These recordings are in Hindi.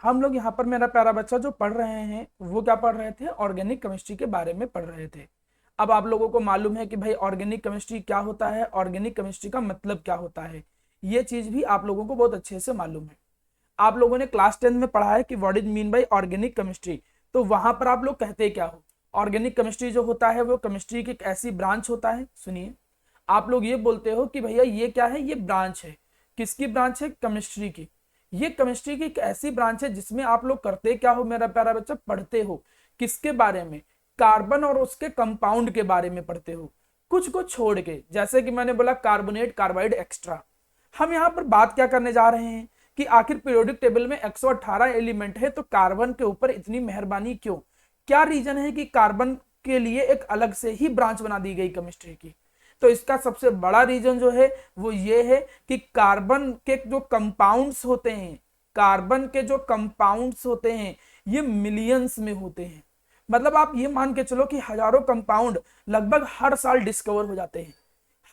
हम लोग यहाँ पर मेरा प्यारा बच्चा जो पढ़ रहे हैं वो क्या पढ़ रहे थे, ऑर्गेनिक केमिस्ट्री के बारे में पढ़ रहे थे। अब आप लोगों को मालूम है कि भाई ऑर्गेनिक केमिस्ट्री क्या होता है, ऑर्गेनिक केमिस्ट्री का मतलब क्या होता है, ये चीज भी आप लोगों को बहुत अच्छे से मालूम है। आप लोगों ने क्लास 10 में पढ़ा है कि what is mean by organic chemistry. तो वहां पर आप लोग कहते क्या हो, ऑर्गेनिक केमिस्ट्री जो होता है वो केमिस्ट्री की एक ऐसी ब्रांच होता है, सुनिए, आप लोग ये बोलते हो कि भैया ये क्या है, ये ब्रांच है। किसकी ब्रांच है, केमिस्ट्री की। ये केमिस्ट्री की एक ऐसी ब्रांच है जिसमें आप लोग करते क्या हो मेरा प्यारा बच्चा, पढ़ते हो किसके बारे में, कार्बन और उसके कंपाउंड के बारे में पढ़ते हो, कुछ को छोड़ के। जैसे कि मैंने बोला कार्बोनेट, कार्बाइड, एक्स्ट्रा। हम यहाँ पर बात क्या करने जा रहे हैं कि आखिर पीरियोडिक टेबल में 118 एलिमेंट है, तो कार्बन के ऊपर इतनी मेहरबानी क्यों, क्या रीजन है कि कार्बन के लिए एक अलग से ही ब्रांच बना दी गई केमिस्ट्री की। तो इसका सबसे बड़ा रीजन जो है वो ये है कि कार्बन के जो कंपाउंड्स होते हैं, कार्बन के जो कंपाउंड्स होते हैं ये मिलियंस में होते हैं। मतलब आप ये मान के चलो कि हजारों कंपाउंड लगभग हर साल डिस्कवर हो जाते हैं।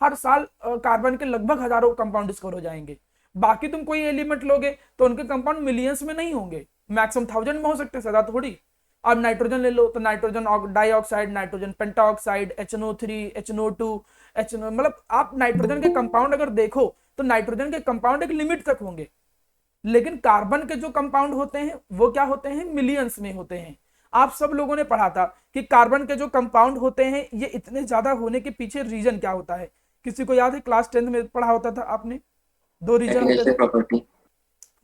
हर साल कार्बन के लगभग हजारों कंपाउंड डिस्कवर हो जाएंगे। बाकी तुम कोई एलिमेंट लोगे तो उनके कंपाउंड मिलियंस में नहीं होंगे, मैक्सिमम 1000 में हो सकते हैं, ज्यादा थोड़ी। अब नाइट्रोजन ले लो तो nitrogen dioxide, nitrogen pentoxide, HNO3, HNO2, HNO, मतलब आप नाइट्रोजन के कंपाउंड अगर देखो तो नाइट्रोजन के कंपाउंड एक लिमिट तक होंगे, लेकिन कार्बन के जो कंपाउंड होते हैं वो क्या होते हैं, मिलियंस में होते हैं। आप सब लोगों ने पढ़ा था कि कार्बन के जो कंपाउंड होते हैं ये इतने ज्यादा होने के पीछे रीजन क्या होता है, किसी को याद है, क्लास 10 में पढ़ा होता था आपने, दो रीजन होते थे, प्रॉपर्टी,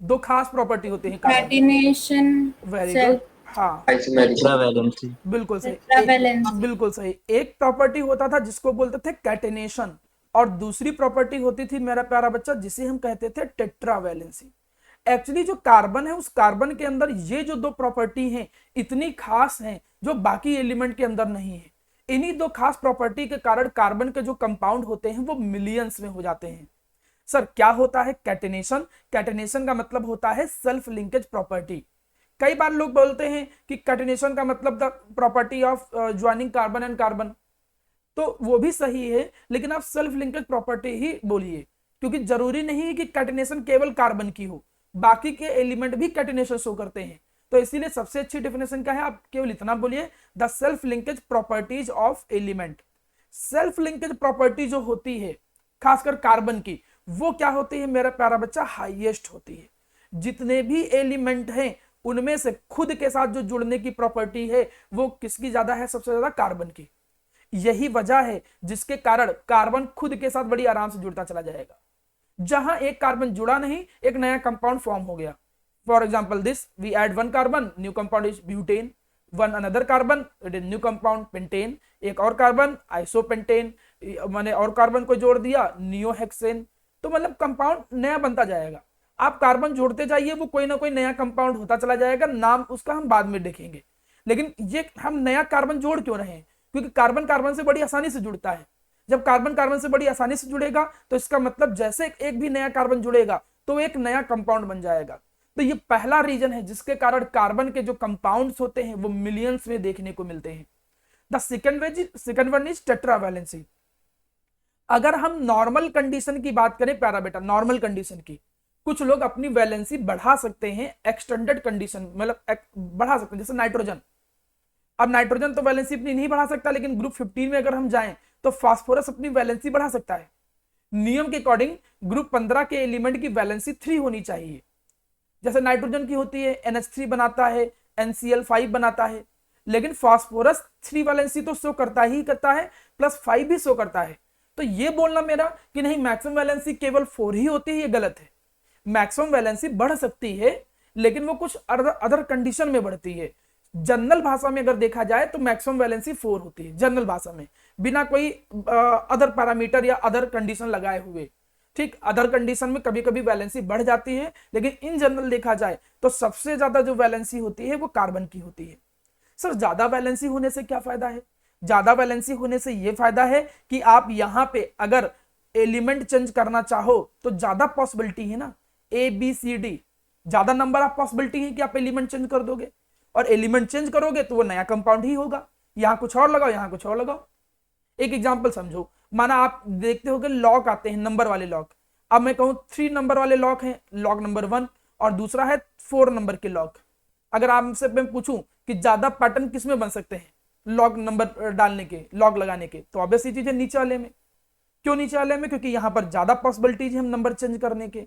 दो खास प्रॉपर्टी होती है कार्बन की। Catenation, very good. सेल्फ हाँ, आइसोमेरिक, टेट्रावैलेंसी। बिल्कुल सही। टेट्रावैलेंसी। बिल्कुल सही। एक प्रॉपर्टी होता था जिसको बोलते थे कैटेनेशन, और दूसरी प्रॉपर्टी होती थी मेरा प्यारा बच्चा जिसे हम कहते थे टेट्रावैलेंसी। एक्चुअली जो कार्बन है उस कार्बन के अंदर ये जो दो प्रॉपर्टी हैं इतनी खास हैं जो बाकी एलिमेंट के अंदर नहीं है। इन्हीं दो खास प्रॉपर्टी के कारण कार्बन के जो कंपाउंड होते हैं वो मिलियंस में हो जाते हैं। सर क्या होता है कैटेनेशन, कैटेनेशन का मतलब होता है सेल्फ लिंकेज प्रॉपर्टी। कई बार लोग बोलते हैं कि कैटेनेशन का मतलब the property of joining carbon and carbon, तो वो भी सही है, लेकिन आप सेल्फ लिंकेज प्रॉपर्टी ही बोलिए, क्योंकि जरूरी नहीं है कि कैटेनेशन केवल कार्बन की हो, बाकी के एलिमेंट भी कैटेनेशन शो करते हैं। तो इसीलिए सबसे अच्छी डेफिनेशन क्या है, आप केवल इतना बोलिए, the self linkage properties of element. Self linkage property जो होती है खासकर कार्बन की, वो क्या होती है मेरा प्यारा बच्चा, हाईएस्ट होती है। जितने भी एलिमेंट हैं उनमें से खुद के साथ जो जुड़ने की प्रॉपर्टी है वो किसकी ज्यादा है, सबसे ज्यादा कार्बन की। यही वजह है जिसके कारण कार्बन खुद के साथ बड़ी आराम से जुड़ता चला जाएगा। जहां एक कार्बन जुड़ा नहीं, एक नया कंपाउंड फॉर्म हो गया। For example this, we add one carbon, new compound is butane, one another carbon, it is new compound pentane, एक और कार्बन आइसोपेंटेन, मैंने और कार्बन को जोड़ दिया नियोहेक्सेन। तो मतलब कंपाउंड नया बनता जाएगा। आप कार्बन जोड़ते जाइए, वो कोई ना कोई नया कंपाउंड होता चला जाएगा, नाम उसका हम बाद में देखेंगे। लेकिन ये हम नया कार्बन जोड़ क्यों रहे हैं, क्योंकि कार्बन कार्बन से बड़ी आसानी से जुड़ता है। जब कार्बन कार्बन से बड़ी आसानी से जुड़ेगा तो इसका मतलब जैसे एक भी नया कार्बन जुड़ेगा तो एक नया कंपाउंड बन जाएगा। तो ये पहला रीजन है जिसके कारण कार्बन के जो कंपाउंड्स होते हैं वो मिलियंस में देखने को मिलते हैं। The second one is tetravalency. अगर हम नॉर्मल कंडीशन की बात करें प्यारा बेटा, नॉर्मल कंडीशन की, कुछ लोग अपनी वैलेंसी बढ़ा सकते हैं एक्सटेंडेड कंडीशन, मतलब बढ़ा सकते हैं, जैसे नाइट्रोजन। अब नाइट्रोजन तो वैलेंसी अपनी नहीं बढ़ा सकता, लेकिन ग्रुप 15 में अगर हम जाएं तो फास्फोरस अपनी वैलेंसी बढ़ा सकता है। नियम के अकॉर्डिंग ग्रुप 15 के एलिमेंट की वैलेंसी 3 होनी चाहिए, जैसे नाइट्रोजन की होती है, NH3 बनाता है, NCl5 बनाता है। लेकिन फास्फोरस 3 वैलेंसी तो शो करता ही करता है, प्लस 5 भी शो करता है। तो ये बोलना मेरा कि नहीं मैक्सिमम वैलेंसी केवल 4 ही होती है, ये गलत है। मैक्सिमम वैलेंसी बढ़ सकती है, लेकिन वो कुछ अदर कंडीशन में बढ़ती है। जनरल भाषा में अगर देखा जाए तो मैक्सिमम वैलेंसी 4 होती है, जनरल भाषा में, बिना कोई अदर पैरामीटर या अदर कंडीशन लगाए हुए। ठीक, अदर कंडीशन में कभी कभी वैलेंसी बढ़ जाती है, लेकिन इन जनरल देखा जाए तो सबसे ज्यादा जो वैलेंसी होती है वो कार्बन की होती है। सर ज्यादा वैलेंसी होने से क्या फायदा है, ज्यादा वैलेंसी होने से यह फायदा है कि आप यहां पे अगर एलिमेंट चेंज करना चाहो तो ज्यादा पॉसिबिलिटी है ना, ABCD, ज्यादा नंबर ऑफ पॉसिबिलिटी है कि आप एलिमेंट चेंज कर दोगे, और एलिमेंट चेंज करोगे तो वो नया कंपाउंड ही होगा। यहां कुछ और लगाओ, यहां कुछ और लगाओ। एक एग्जांपल समझो, माना आप देखते हो कि लॉक आते हैं, नंबर वाले लॉक। अब मैं कहूं 3 नंबर वाले लॉक हैं, लॉक नंबर 1, और दूसरा है 4 नंबर के लॉग। अगर आपसे मैं पूछूं कि ज्यादा पैटर्न किस में बन सकते हैं लॉग नंबर डालने के, लॉग लगाने के, तो ऑब्वियस चीज है नीचे वाले में। क्यों नीचे वाले में? क्योंकि यहां पर ज्यादा पॉसिबिलिटीज है हम नंबर चेंज करने के।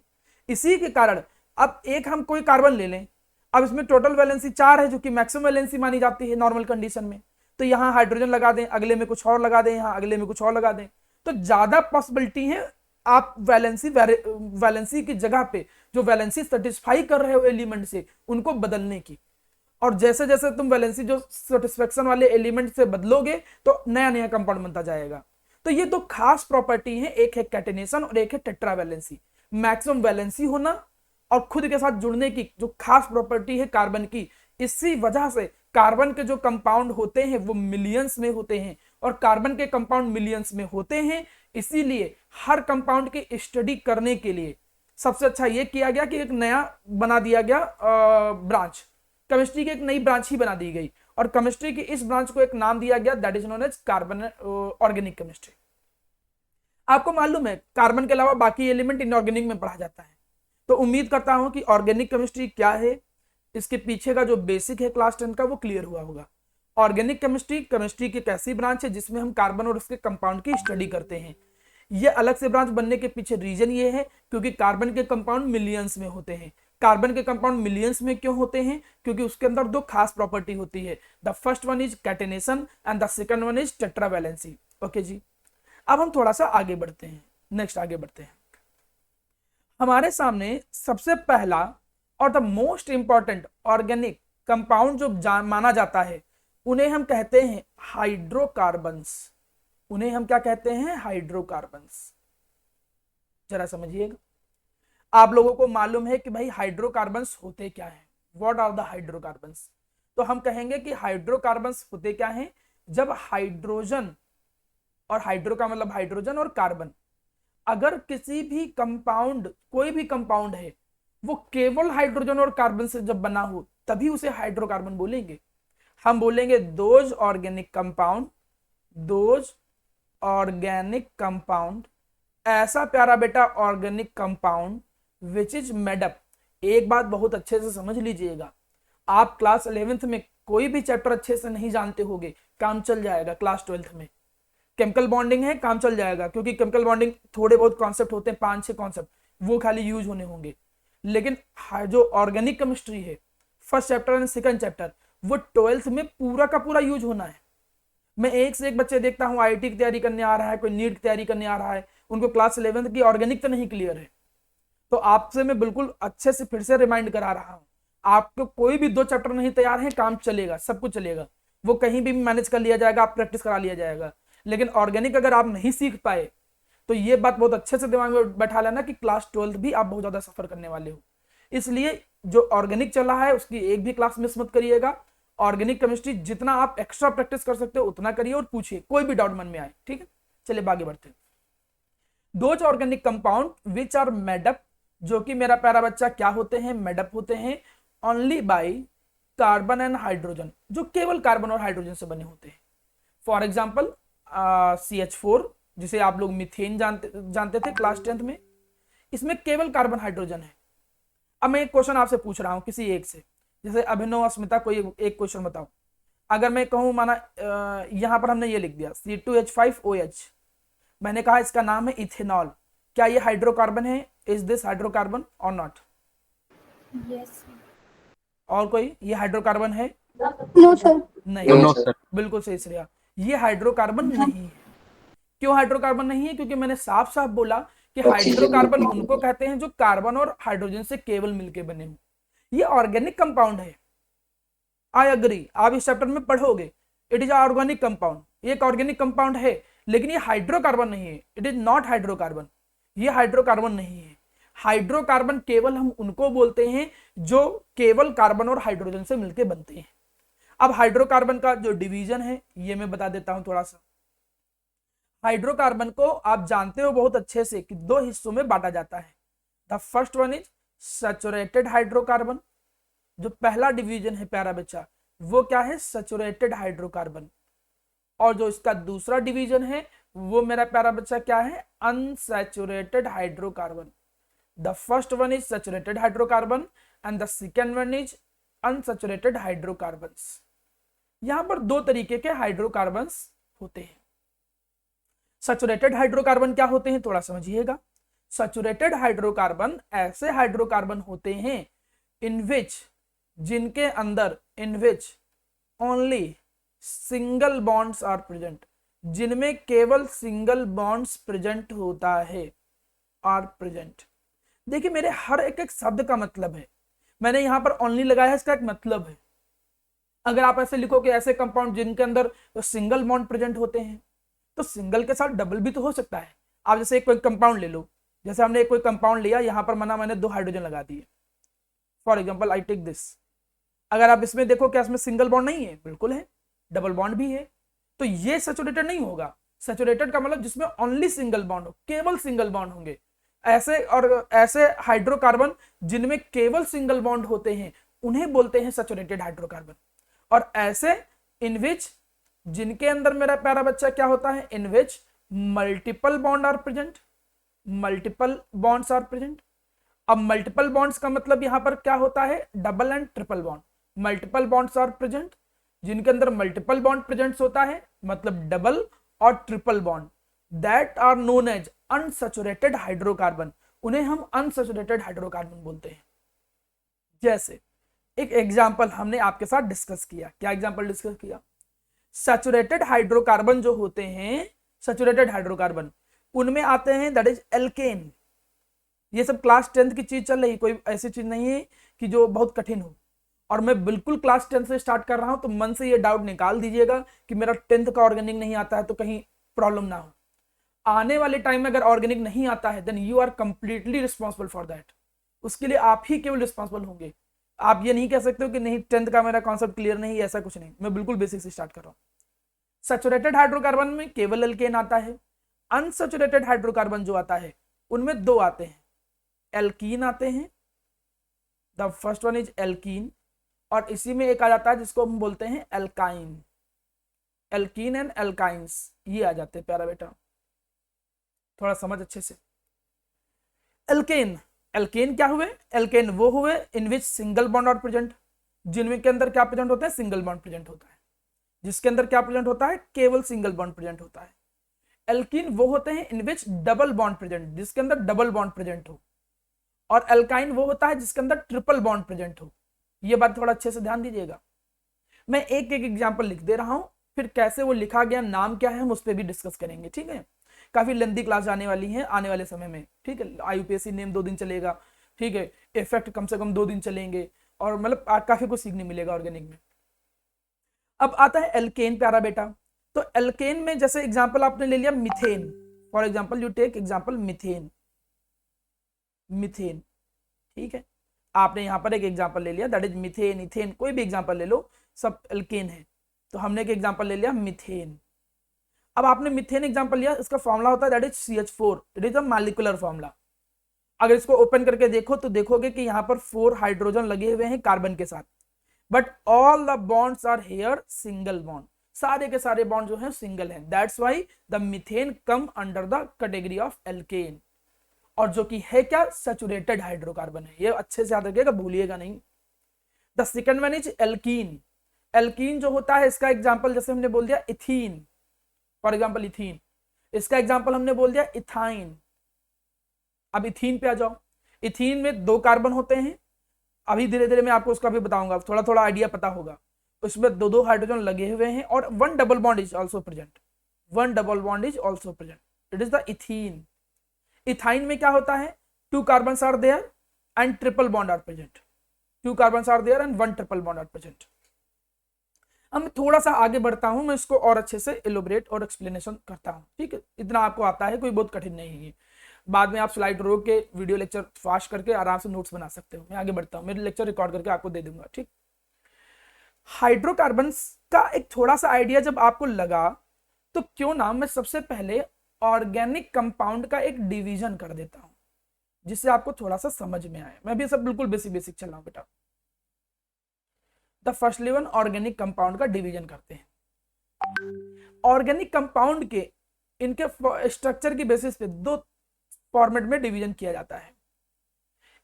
इसी के कारण अब एक हम कोई कार्बन ले लें, अब इसमें टोटल वैलेंसी 4 है जो कि मैक्सिमम वैलेंसी मानी जाती है नॉर्मल कंडीशन में, तो यहां हाइड्रोजन लगा दें, अगले में कुछ और लगा दें, यहां अगले में कुछ और लगा दें, तो ज्यादा पॉसिबिलिटी है आप वैलेंसी की जगह पे जो वैलेंसी सेटिस्फाई कर रहे हो एलिमेंट से उनको बदलने की। और जैसे जैसे तुम वैलेंसी जो सेटिस्फेक्शन वाले एलिमेंट से बदलोगे तो नया नया कंपाउंड बनता जाएगा। तो ये दो खास प्रॉपर्टी है, एक है कैटेनेशन और एक है टेट्रावैलेंसी। मैक्सिमम वैलेंसी होना और खुद के साथ जुड़ने की जो खास प्रॉपर्टी है कार्बन की, इसी वजह से कार्बन के जो कंपाउंड होते हैं वो मिलियंस में होते हैं और कार्बन के कंपाउंड मिलियंस में होते हैं। इसीलिए हर कंपाउंड की स्टडी करने के लिए सबसे अच्छा ये किया गया कि एक नया बना दिया गया ब्रांच, केमिस्ट्री की एक नई ब्रांच ही बना दी गई और केमिस्ट्री की इस ब्रांच को एक नाम दिया गया, that is known as carbon organic chemistry. आपको मालूम है कार्बन के अलावा बाकी एलिमेंट इनऑर्गेनिक में पढ़ा जाता है, तो उम्मीद करता हूं कि ऑर्गेनिक केमिस्ट्री क्या है, इसके पीछे का जो बेसिक है क्लास 10 का वो क्लियर हुआ होगा। ऑर्गेनिक केमिस्ट्री केमिस्ट्री की एक ऐसी ब्रांच है जिसमें हम कार्बन और उसके कंपाउंड की स्टडी करते हैं। ये अलग से ब्रांच बनने के पीछे रीजन ये है क्योंकि कार्बन के कंपाउंड मिलियंस में होते हैं। कार्बन के कंपाउंड मिलियंस में क्यों होते हैं? क्योंकि उसके अंदर दो खास प्रॉपर्टी होती है, the first one is catenation and the second one is tetravalency. Okay जी, अब हम थोड़ा सा आगे बढ़ते हैं, नेक्स्ट आगे बढ़ते हैं। हमारे सामने सबसे पहला और the most important organic compound जो माना जाता है उन्हें हम कहते हैं हाइड्रोकार्बन्स। उन्हें हम क्या कहते हैं? हाइड्रोकार्बन्स। जरा समझिएगा, आप लोगों को मालूम है कि भाई हाइड्रोकार्बन्स होते क्या हैं, व्हाट आर द हाइड्रोकार्बन्स। तो हम कहेंगे कि हाइड्रोकार्बन्स होते क्या हैं, जब हाइड्रोजन, और हाइड्रो का मतलब हाइड्रोजन और कार्बन, अगर किसी भी कंपाउंड, कोई भी कंपाउंड है वो केवल हाइड्रोजन और कार्बन से जब बना हो तभी उसे हाइड्रोकार्बन बोलेंगे। हम बोलेंगे those organic compound, those organic compound, ऐसा प्यारा बेटा organic compound which is made up. एक बात बहुत अच्छे से समझ लीजिएगा, आप क्लास 11th में कोई भी चैप्टर अच्छे से नहीं जानते होगे, काम चल जाएगा। क्लास 12th में केमिकल बॉन्डिंग है, काम चल जाएगा, क्योंकि केमिकल बॉन्डिंग थोड़े बहुत कॉन्सेप्ट होते हैं, 5-6 कॉन्सेप्ट, वो खाली यूज होने होंगे। लेकिन जो ऑर्गेनिक केमिस्ट्री है, first chapter and second chapter, वो 12th में पूरा का पूरा यूज होना है। मैं एक से एक बच्चे देखता हूँ आईआईटी की तैयारी करने आ रहा है, कोई नीट की तैयारी करने आ रहा है, उनको क्लास 11th की ऑर्गेनिक तो नहीं क्लियर है। तो आपसे मैं बिल्कुल अच्छे से फिर से रिमाइंड करा रहा हूँ, आपको कोई भी 2 चैप्टर नहीं तैयार है, काम चलेगा, सब कुछ चलेगा, वो कहीं भी मैनेज कर लिया जाएगा, आप प्रैक्टिस करा लिया जाएगा। लेकिन ऑर्गेनिक अगर आप नहीं सीख पाए तो ये बात बहुत अच्छे से दिमाग में बैठा लेना कि क्लास 12th भी आप बहुत ज्यादा सफर करने वाले हो। इसलिए जो ऑर्गेनिक चल रहा है उसकी एक भी क्लास मिस मत करिएगा। ऑर्गेनिक केमिस्ट्री जितना आप एक्स्ट्रा प्रैक्टिस कर सकते हो उतना करिए और पूछिए, कोई भी डाउट मन में आए। ठीक है, चलिए आगे बढ़ते हैं। Those organic compound which are made up, जो कि मेरा प्यारा बच्चा क्या होते हैं? मेडअप होते हैं only by carbon and hydrogen, जो केवल कार्बन और हाइड्रोजन से बने होते हैं। फॉर एग्जाम्पल CH4, जिसे आप लोग मीथेन जानते थे क्लास 10th में, इसमें केवल कार्बन हाइड्रोजन है। अब मैं एक क्वेश्चन आपसे पूछ रहा हूं किसी एक से, जैसे अभिनव, अस्मिता, कोई एक क्वेश्चन बताओ। अगर मैं कहूं, माना यहां पर हमने ये लिख दिया C2H5OH, मैंने कहा इसका नाम है इथेनॉल, क्या ये हाइड्रोकार्बन है? इज दिस हाइड्रोकार्बन और नॉट? यस। और कोई ये हाइड्रोकार्बन है? No sir. नहीं। No sir. बिल्कुल सही श्रेया, ये हाइड्रोकार्बन नहीं है। क्यों हाइड्रोकार्बन नहीं है? क्योंकि मैंने साफ साफ बोला कि हाइड्रोकार्बन उनको कहते हैं जो कार्बन और हाइड्रोजन से केवल मिलके बने हो। ये ऑर्गेनिक कंपाउंड है, आई अग्री, आप इस चैप्टर में पढ़ोगे, इट इज ऑर्गेनिक कंपाउंड, ये एक ऑर्गेनिक कंपाउंड है, लेकिन ये हाइड्रोकार्बन नहीं है, इट इज नॉट हाइड्रोकार्बन, ये हाइड्रोकार्बन नहीं है। हाइड्रोकार्बन केवल हम उनको बोलते हैं जो केवल कार्बन और हाइड्रोजन से मिलके बनते हैं। अब हाइड्रोकार्बन का जो डिवीजन है ये मैं बता देता हूं थोड़ा सा। हाइड्रोकार्बन को आप जानते हो बहुत अच्छे से कि 2 हिस्सों में बांटा जाता है। The first one is saturated hydrocarbon, जो पहला डिवीजन है प्यारा बच्चा वो क्या है? Saturated hydrocarbon. और जो इसका दूसरा डिवीजन है वो मेरा प्यारा बच्चा क्या है? Unsaturated hydrocarbon. The first one is saturated hydrocarbon and the second one is unsaturated hydrocarbons. यहां पर दो तरीके के हाइड्रोकार्बन्स होते हैं। सैचुरेटेड हाइड्रोकार्बन क्या होते हैं थोड़ा समझिएगा। सैचुरेटेड हाइड्रोकार्बन ऐसे हाइड्रोकार्बन होते हैं इन विच जिनके अंदर in which only single bonds are present, जिनमें केवल सिंगल बॉन्ड्स प्रेजेंट होता है, आर प्रेजेंट। देखिए मेरे हर एक एक शब्द का मतलब है, मैंने यहां पर ओनली लगाया है, इसका एक मतलब है। अगर आप ऐसे लिखो कि ऐसे कंपाउंड जिनके अंदर सिंगल बॉन्ड प्रेजेंट होते हैं, तो सिंगल के साथ डबल भी तो हो सकता है। आप जैसे एक कोई कंपाउंड ले लो, जैसे हमने एक कोई कंपाउंड लिया, यहां पर मैंने 2 हाइड्रोजन लगा दिए, for example I take this. अगर आप इसमें देखो क्या इसमें सिंगल बॉन्ड नहीं है, बिल्कुल है, डबल बॉन्ड भी है, तो ये सैचुरेटेड नहीं होगा। सैचुरेटेड का मतलब जिसमें ओनली सिंगल बॉन्ड हो, केवल सिंगल बॉन्ड होंगे। ऐसे और ऐसे हाइड्रोकार्बन जिनमें केवल सिंगल बॉन्ड होते हैं उन्हें बोलते हैं सैचुरेटेड हाइड्रोकार्बन। और ऐसे इन विच जिनके अंदर मेरा प्यारा बच्चा क्या होता है, in which multiple bond are present, multiple bonds are present. अब मल्टीपल बॉन्ड्स का मतलब यहां पर क्या होता है, double and triple bond. Multiple bonds are present, जिनके अंदर मल्टीपल बॉन्ड प्रेजेंट होता है, मतलब डबल और triple bond, that are known as unsaturated hydrocarbon, उन्हें हम अनसैचुरेटेड हाइड्रोकार्बन बोलते हैं। जैसे एक एग्जांपल हमने आपके साथ डिस्कस किया, क्या एग्जांपल डिस्कस किया, सैचुरेटेड हाइड्रोकार्बन जो होते हैं, सैचुरेटेड हाइड्रोकार्बन उनमें आते हैं दैट इज एल्केन। ये सब क्लास 10th की चीज चल रही, कोई ऐसी चीज नहीं है कि जो बहुत कठिन हो। और मैं बिल्कुल क्लास 10 से स्टार्ट कर रहा हूं, तो मन से ये डाउट निकाल दीजिएगा कि मेरा 10th का ऑर्गेनिक नहीं आता है तो कहीं प्रॉब्लम ना हो। आने वाले टाइम में अगर ऑर्गेनिक नहीं आता है then you are completely responsible for that, उसके लिए आप ही केवल रिस्पॉन्सिबल होंगे। आप ये नहीं कह सकते हो कि नहीं 10th का मेरा कॉन्सेप्ट क्लियर नहीं, ऐसा कुछ नहीं, मैं बिल्कुल बेसिक से स्टार्ट कर रहा हूं। सैचुरेटेड हाइड्रोकार्बन में केवल एल्केन आता है। अनसैचुरेटेड हाइड्रोकार्बन जो आता है उनमें 2 आते हैं, एल्कीन आते हैं, the first one is alkene, और इसी में एक आ जाता है जिसको हम बोलते हैं एल्काइन। एल्कीन एंड एल्काइंस ये आ जाते हैं प्यारा बेटा, थोड़ा समझ अच्छे से। एल्केन, एल्केन क्या हुए, एल्केन वो हुए in which single bond are present, जिनमें के अंदर क्या प्रेजेंट होता है, सिंगल बॉन्ड प्रेजेंट होता है। जिसके अंदर क्या प्रेजेंट होता है, केवल सिंगल बॉन्ड प्रेजेंट होता है। एल्कीन वो होते हैं इन विच डबल बॉन्ड प्रेजेंट, जिसके अंदर डबल बॉन्ड प्रेजेंट हो। और एल्काइन वो होता है जिसके अंदर ट्रिपल बॉन्ड प्रेजेंट हो। ये बात थोड़ा अच्छे से ध्यान दीजिएगा। मैं एक एक एग्जांपल लिख दे रहा हूं, फिर कैसे वो लिखा गया, नाम क्या है, हम उस पर भी डिस्कस करेंगे, ठीक है। काफी लेंथी क्लास आने वाली है आने वाले समय में, ठीक है। आईयूपीएससी नेम 2 दिन चलेगा, ठीक है, इफेक्ट कम से कम 2 दिन चलेंगे, और मतलब काफी कुछ सीखने मिलेगा ऑर्गेनिक में। अब आता है एल्केन प्यारा बेटा। तो एल्केन में जैसे एग्जांपल आपने ले लिया methane, for example you take example methane, methane, ठीक है। आपने यहां पर एक एग्जांपल ले लिया दैट इज मीथेन, इथेन, कोई भी एग्जांपल ले लो, सब एल्केन है। तो हमने एक एग्जांपल ले लिया मीथेन। अब आपने मीथेन एग्जांपल लिया, इसका फॉर्मूला होता है that is CH4, it is a molecular formula. अगर इसको ओपन करके देखो तो देखोगे कि यहां पर 4 हाइड्रोजन लगे हुए हैं कार्बन के साथ, but all the bonds are here single bond, सारे के सारे बॉन्ड जो है सिंगल हैं, that's why the methane come under the category of alkane, और जो कि है क्या, सैचुरेटेड हाइड्रोकार्बन है। ये अच्छे से याद रखिएगा, भूलिएगा नहीं। The second one is alkene. Alkene जो होता है इसका एग्जांपल जैसे हमने बोल दिया इथीन, फॉर एग्जांपल इथीन, इसका एग्जांपल हमने बोल दिया इथाइन। अब इथीन पे आ जाओ, इथीन में 2 कार्बन होते हैं, अभी धीरे धीरे मैं आपको उसका भी बताऊंगा, थोड़ा थोड़ा आइडिया पता होगा। उसमें 2 हाइड्रोजन लगे हुए हैं और 1 double bond is also present, 1 double bond is also present, it is the ethene. Ethyne में क्या होता है, 2 carbons are there and triple bond are present, 2 carbons are there and 1 triple bond are present. अब मैं थोड़ा सा आगे बढ़ता हूं, मैं इसको और अच्छे से एलोबरेट और एक्सप्लेनेशन करता हूं, ठीक है। इतना आपको आता है, कोई बहुत कठिन नहीं है। बाद में आप स्लाइड रोक के वीडियो लेक्चर फास्ट करके आराम से नोट्स बना सकते हो। मैं आगे बढ़ता हूं, मेरे लेक्चर रिकॉर्ड करके आपको दे दूंगा, ठीक। हाइड्रोकार्बन्स का एक थोड़ा सा आइडिया जब आपको लगा तो क्यों ना मैं सबसे पहले ऑर्गेनिक कंपाउंड का एक डिवीजन कर देता हूं, जिससे आपको थोड़ा सा समझ में आए। मैं भी सब बिल्कुल बेसिक चल रहा हूं बेटा। The first level organic compound का डिवीजन करते हैं। ऑर्गेनिक कंपाउंड के इनके स्ट्रक्चर की बेसिस पे 2 फॉर्मेट में डिवीजन किया जाता है।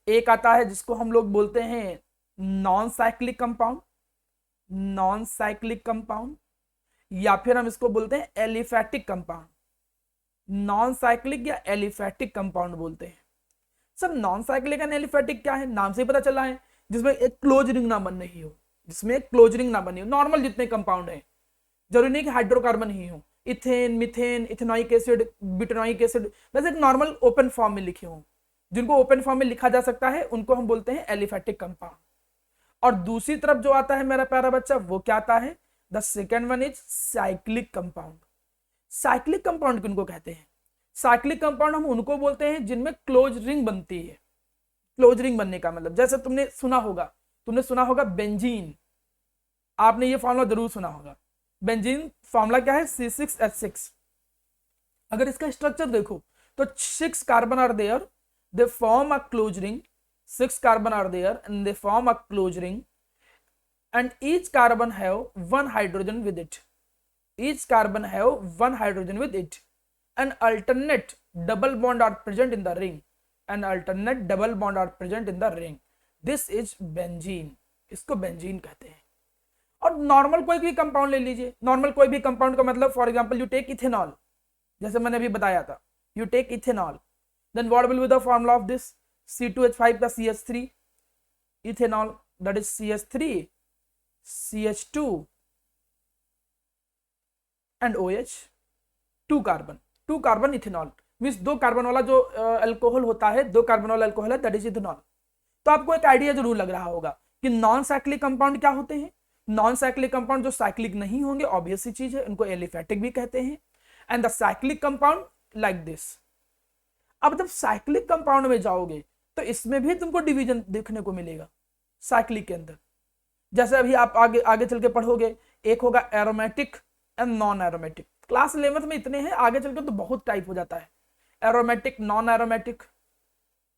एक आता है जिसको हम लोग बोलते हैं non cyclic compound, non cyclic compound, या फिर हम इसको बोलते हैं एलिफैटिक कंपाउंड। नॉन साइक्लिक या एलिफैटिक कंपाउंड बोलते हैं। Sir non cyclic and aliphatic क्या है, नाम से ही पता चला है, जिसमें एक क्लोज रिंग ना बन रही हो, जिसमें एक क्लोज रिंग ना बनी हो। नॉर्मल जितने कंपाउंड है, जरूरी नहीं कि हाइड्रोकार्बन ही हो, ethane, methane, ethanoic acid, butanoic acid, बस एक नॉर्मल ओपन फॉर्म में लिखे हों, जिनको ओपन फॉर्म में लिखा जा सकता है, उनको हम बोलते हैं एलिफैटिक कंपाउंड। और दूसरी तरफ जो आता है मेरा प्यारा बच्चा, वो क्या आता है, the second one is cyclic compound. Cyclic compound किनको कहते हैं, साइक्लिक कंपाउंड हम उनको बोलते हैं जिनमें क्लोज रिंग बनती है। क्लोज रिंग बनने का मतलब, जैसे तुमने सुना होगा बेंजीन, आपने ये फॉर्मूला जरूर सुना होगा। बेंजीन फॉर्मूला क्या है, C6H6। अगर इसका स्ट्रक्चर देखो तो 6 carbon are there, they form a close ring, 6 carbon are there and they form a close ring, and each carbon have one hydrogen with it, each carbon have one hydrogen with it, and alternate double bond are present in the ring, and alternate double bond are present in the ring, this is benzene। इसको बेंजीन कहते हैं। और नॉर्मल कोई भी कंपाउंड ले लीजिए, नॉर्मल कोई भी कंपाउंड का मतलब, for example you take ethanol, जैसे मैंने अभी बताया था, you take ethanol, then what will be the formula of this, C2H5 plus CH3, ethanol that is CH3 CH2 and OH, 2 carbon, 2 carbon ethanol, means 2 carbon वाला जो अल्कोहल होता है, 2 कार्बन वाला अल्कोहल है, दैट इज इथेनॉल। तो आपको एक आइडिया जरूर लग रहा होगा कि नॉन साइक्लिक कंपाउंड क्या होते हैं। नॉन साइक्लिक कंपाउंड जो साइक्लिक नहीं होंगे, ऑब्वियस सी चीज है, उनको एलिफैटिक भी कहते हैं। And the cyclic compound like this. अब जब साइक्लिक कंपाउंड में जाओगे तो इसमें भी तुमको डिवीजन देखने को मिलेगा साइक्लिक के अंदर। जैसे अभी आप आगे आगे चल के पढ़ोगे, एक होगा aromatic and non aromatic. Class 11th में इतने हैं, आगे चल के तो बहुत टाइप हो जाता है, एरोमेटिक, नॉन एरोमेटिक,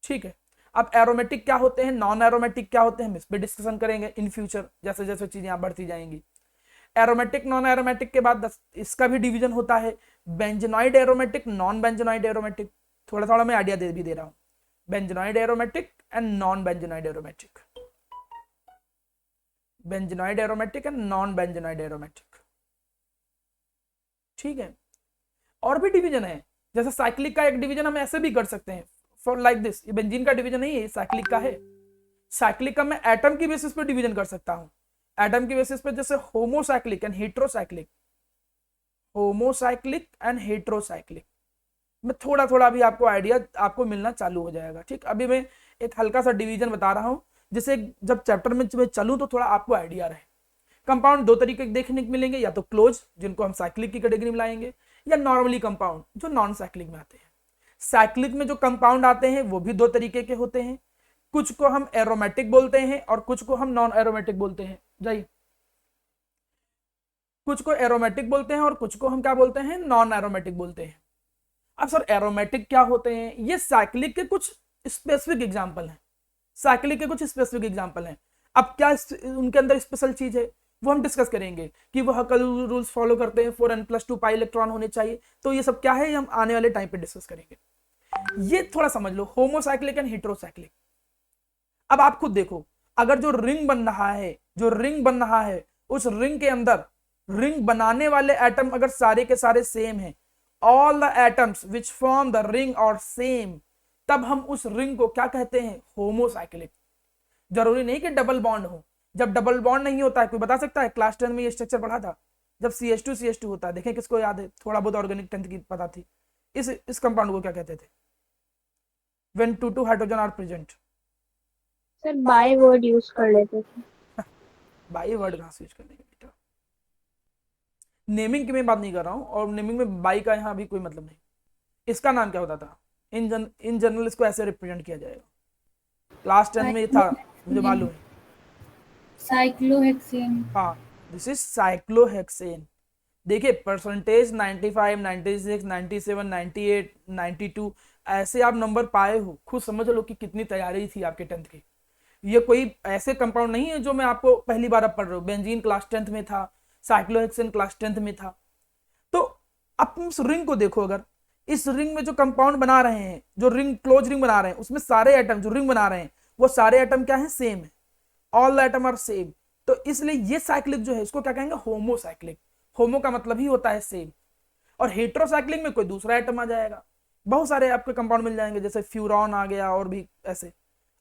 ठीक है। अब एरोमेटिक क्या होते हैं, नॉन एरोमेटिक क्या होते हैं, इस पर डिस्कशन करेंगे इन फ्यूचर, जैसे जैसे चीजें यहाँ बढ़ती जाएंगी। एरोमेटिक, नॉन एरोमेटिक के बाद इसका भी डिवीजन होता है, benzenoid aromatic, non benzenoid aromatic. थोड़ा थोड़ा मैं आइडिया दे भी दे रहा हूँ, benzenoid aromatic and non benzenoid aromatic, benzenoid aromatic and non benzenoid aromatic, ठीक है। और भी डिवीजन है, जैसे साइक्लिक का एक डिवीजन हम ऐसे भी कर सकते हैं, फॉर लाइक दिस, ये बेंजीन का डिवीजन नहीं है, साइक्लिक का है। साइक्लिक का मैं एटम की बेसिस पे डिवीजन कर सकता हूं, एटम की बेसिस पे, जैसे homocyclic and heterocyclic, homocyclic and heterocyclic. मैं थोड़ा थोड़ा भी आपको आइडिया आपको मिलना चालू हो जाएगा, ठीक। अभी मैं एक हल्का सा डिवीजन बता रहा हूं, जिसे जब चैप्टर में चलूं तो थोड़ा आपको आइडिया रहे। कंपाउंड दो तरीके के देखने को मिलेंगे, या तो क्लोज, जिनको हम साइक्लिक की कैटेगरी में लाएंगे, या नॉर्मली कंपाउंड जो नॉन साइक्लिक में आते हैं। साइक्लिक में जो कंपाउंड आते हैं वो भी दो तरीके के होते हैं, कुछ को हम एरोमेटिक बोलते हैं और कुछ को हम नॉन एरोमेटिक बोलते हैं। जाइए, कुछ को एरोमेटिक बोलते हैं और कुछ को हम क्या बोलते हैं, नॉन एरोमेटिक बोलते हैं। अब सर एरोमेटिक क्या होते हैं, ये साइक्लिक के कुछ स्पेसिफिक एग्जाम्पल हैं, साइक्लिक के कुछ स्पेसिफिक एग्जाम्पल हैं। अब क्या उनके अंदर स्पेशल चीज है वो हम डिस्कस करेंगे, कि वो हकल रूल्स फॉलो करते हैं, 4n+2 पाई इलेक्ट्रॉन होने चाहिए, तो ये सब क्या है, ये हम आने वाले टाइम पे डिस्कस करेंगे। ये थोड़ा समझ लो, होमोसाइक्लिक एंड हेट्रोसाइक्लिक। अब आप खुद देखो, अगर जो रिंग बन रहा है, जो रिंग बन रहा है, उस रिंग के अंदर रिंग बनाने वाले एटम अगर सारे के सारे सेम हैं, all the atoms which form the ring और सेम, तब हम उस रिंग को क्या कहते हैं, होमोसाइक्लिक। जरूरी नहीं कि डबल बॉन्ड हो, जब डबल बॉन्ड नहीं होता है, कोई बता सकता है, क्लास 10 में ये स्ट्रक्चर पढ़ा था, जब CH2 होता है, देखें किसको याद है, थोड़ा बहुत ऑर्गेनिक 10th की पता थी, इस कंपाउंड को क्या कहते थे, when 2 hydrogen are present. Sir by word use कर लेते थे। बाई वर्ड कहाँ से यूज करने के बेटा, नेमिंग की मैं बात नहीं कर रहा हूँ, और नेमिंग में बाई का यहाँ भी कोई मतलब नहीं। इसका नाम क्या होता था, इन जनरल इसको ऐसे रिप्रेजेंट किया जाएगा, क्लास 10 में ये था, मुझे मालूम है। साइक्लोहेक्सेन। हाँ, दिस इज साइक्लोहेक्सेन। देखिए परसेंटेज 95, 96, 97, 98, 92 ऐसे आप नंबर पाए हो, खुद समझ लो कि कितनी तैयारी थी आपके 10th की। ये कोई ऐसे कंपाउंड नहीं है जो मैं आपको पहली बार अब पढ़ रहा हूँ। बेंजीन क्लास 10th में था, साइक्लोहेक्सेन क्लास 10th में था। तो अब तुम रिंग को देखो, अगर इस रिंग में जो कंपाउंड बना रहे हैं, जो रिंग क्लोज रिंग बना रहे हैं, उसमें सारे एटम जो रिंग बना रहे हैं वो सारे एटम क्या है, सेम है, all the atom are same. तो इसलिए ये साइक्लिक जो है इसको क्या कहेंगे, होमोसाइक्लिक। होमो का मतलब ही होता है सेम, और हेट्रोसाइक्लिक में कोई दूसरा एटम आ जाएगा। बहुत सारे आपके कंपाउंड मिल जाएंगे, जैसे फ्यूरॉन आ गया और भी ऐसे।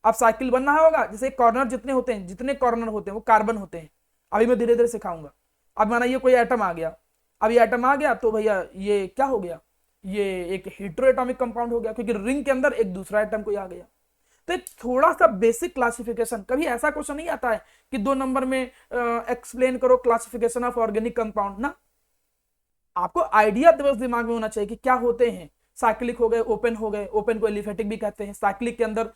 अब साइकिल बनना होगा, जैसे कॉर्नर जितने होते हैं, जितने कॉर्नर होते हैं वो कार्बन होते हैं। अभी मैं धीरे धीरे सिखाऊंगा। अब माना ये कोई एटम आ गया, अब ये एटम आ गया तो भैया ये क्या हो गया, ये एक हेट्रोएटॉमिक कंपाउंड हो गया, क्योंकि रिंग के अंदर एक दूसरा एटम कोई आ गया। तो एक थोड़ा सा बेसिक क्लासिफिकेशन, कभी ऐसा क्वेश्चन नहीं आता है कि 2 नंबर में एक्सप्लेन करो क्लासिफिकेशन ऑफ ऑर्गेनिक कंपाउंड ना। आपको आइडिया बस दिमाग में होना चाहिए कि क्या होते हैं। साइक्लिक हो गए, ओपन हो गए, ओपन को एलिफेटिक भी कहते हैं। साइक्लिक के अंदर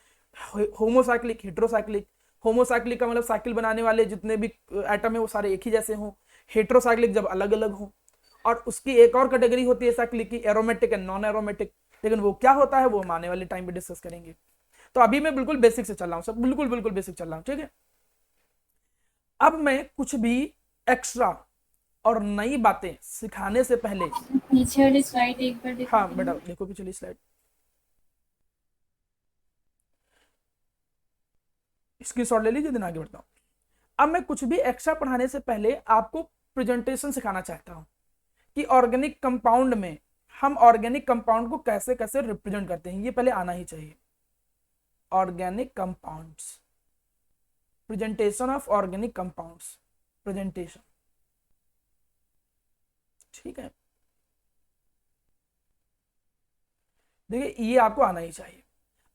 होमोसाइक्लिक, हेट्रोसाइक्लिक। होमोसाइक्लिक का मतलब साइकिल बनाने वाले जितने भी एटम है वो सारे एक ही जैसे हों। हेट्रोसाइक्लिक जब अलग अलग हों। और उसकी एक और कैटेगरी होती है साइक्लिक की, एरोमेटिक एंड नॉन एरोमेटिक। लेकिन वो क्या होता है वो हम आने वाले टाइम पे डिस्कस करेंगे। तो अभी मैं बिल्कुल बेसिक से चल रहा हूँ, सब बिल्कुल बिल्कुल बेसिक चल रहा हूँ, ठीक है। अब मैं कुछ भी एक्स्ट्रा और नई बातें सिखाने से पहले, पीछे वाली स्लाइड एक बार हाँ बेटा देखो पिछली स्लाइड, स्क्रीनशॉट ले लीजिए, दिन आगे बढ़ता हूँ। अब मैं कुछ भी एक्स्ट्रा पढ़ाने से पहले आपको प्रेजेंटेशन सिखाना चाहता हूँ कि ऑर्गेनिक कंपाउंड में हम ऑर्गेनिक कंपाउंड को कैसे कैसे रिप्रेजेंट करते हैं, ये पहले आना ही चाहिए। Organic compounds, presentation of organic compounds, presentation, ठीक है। देखिए ये आपको आना ही चाहिए।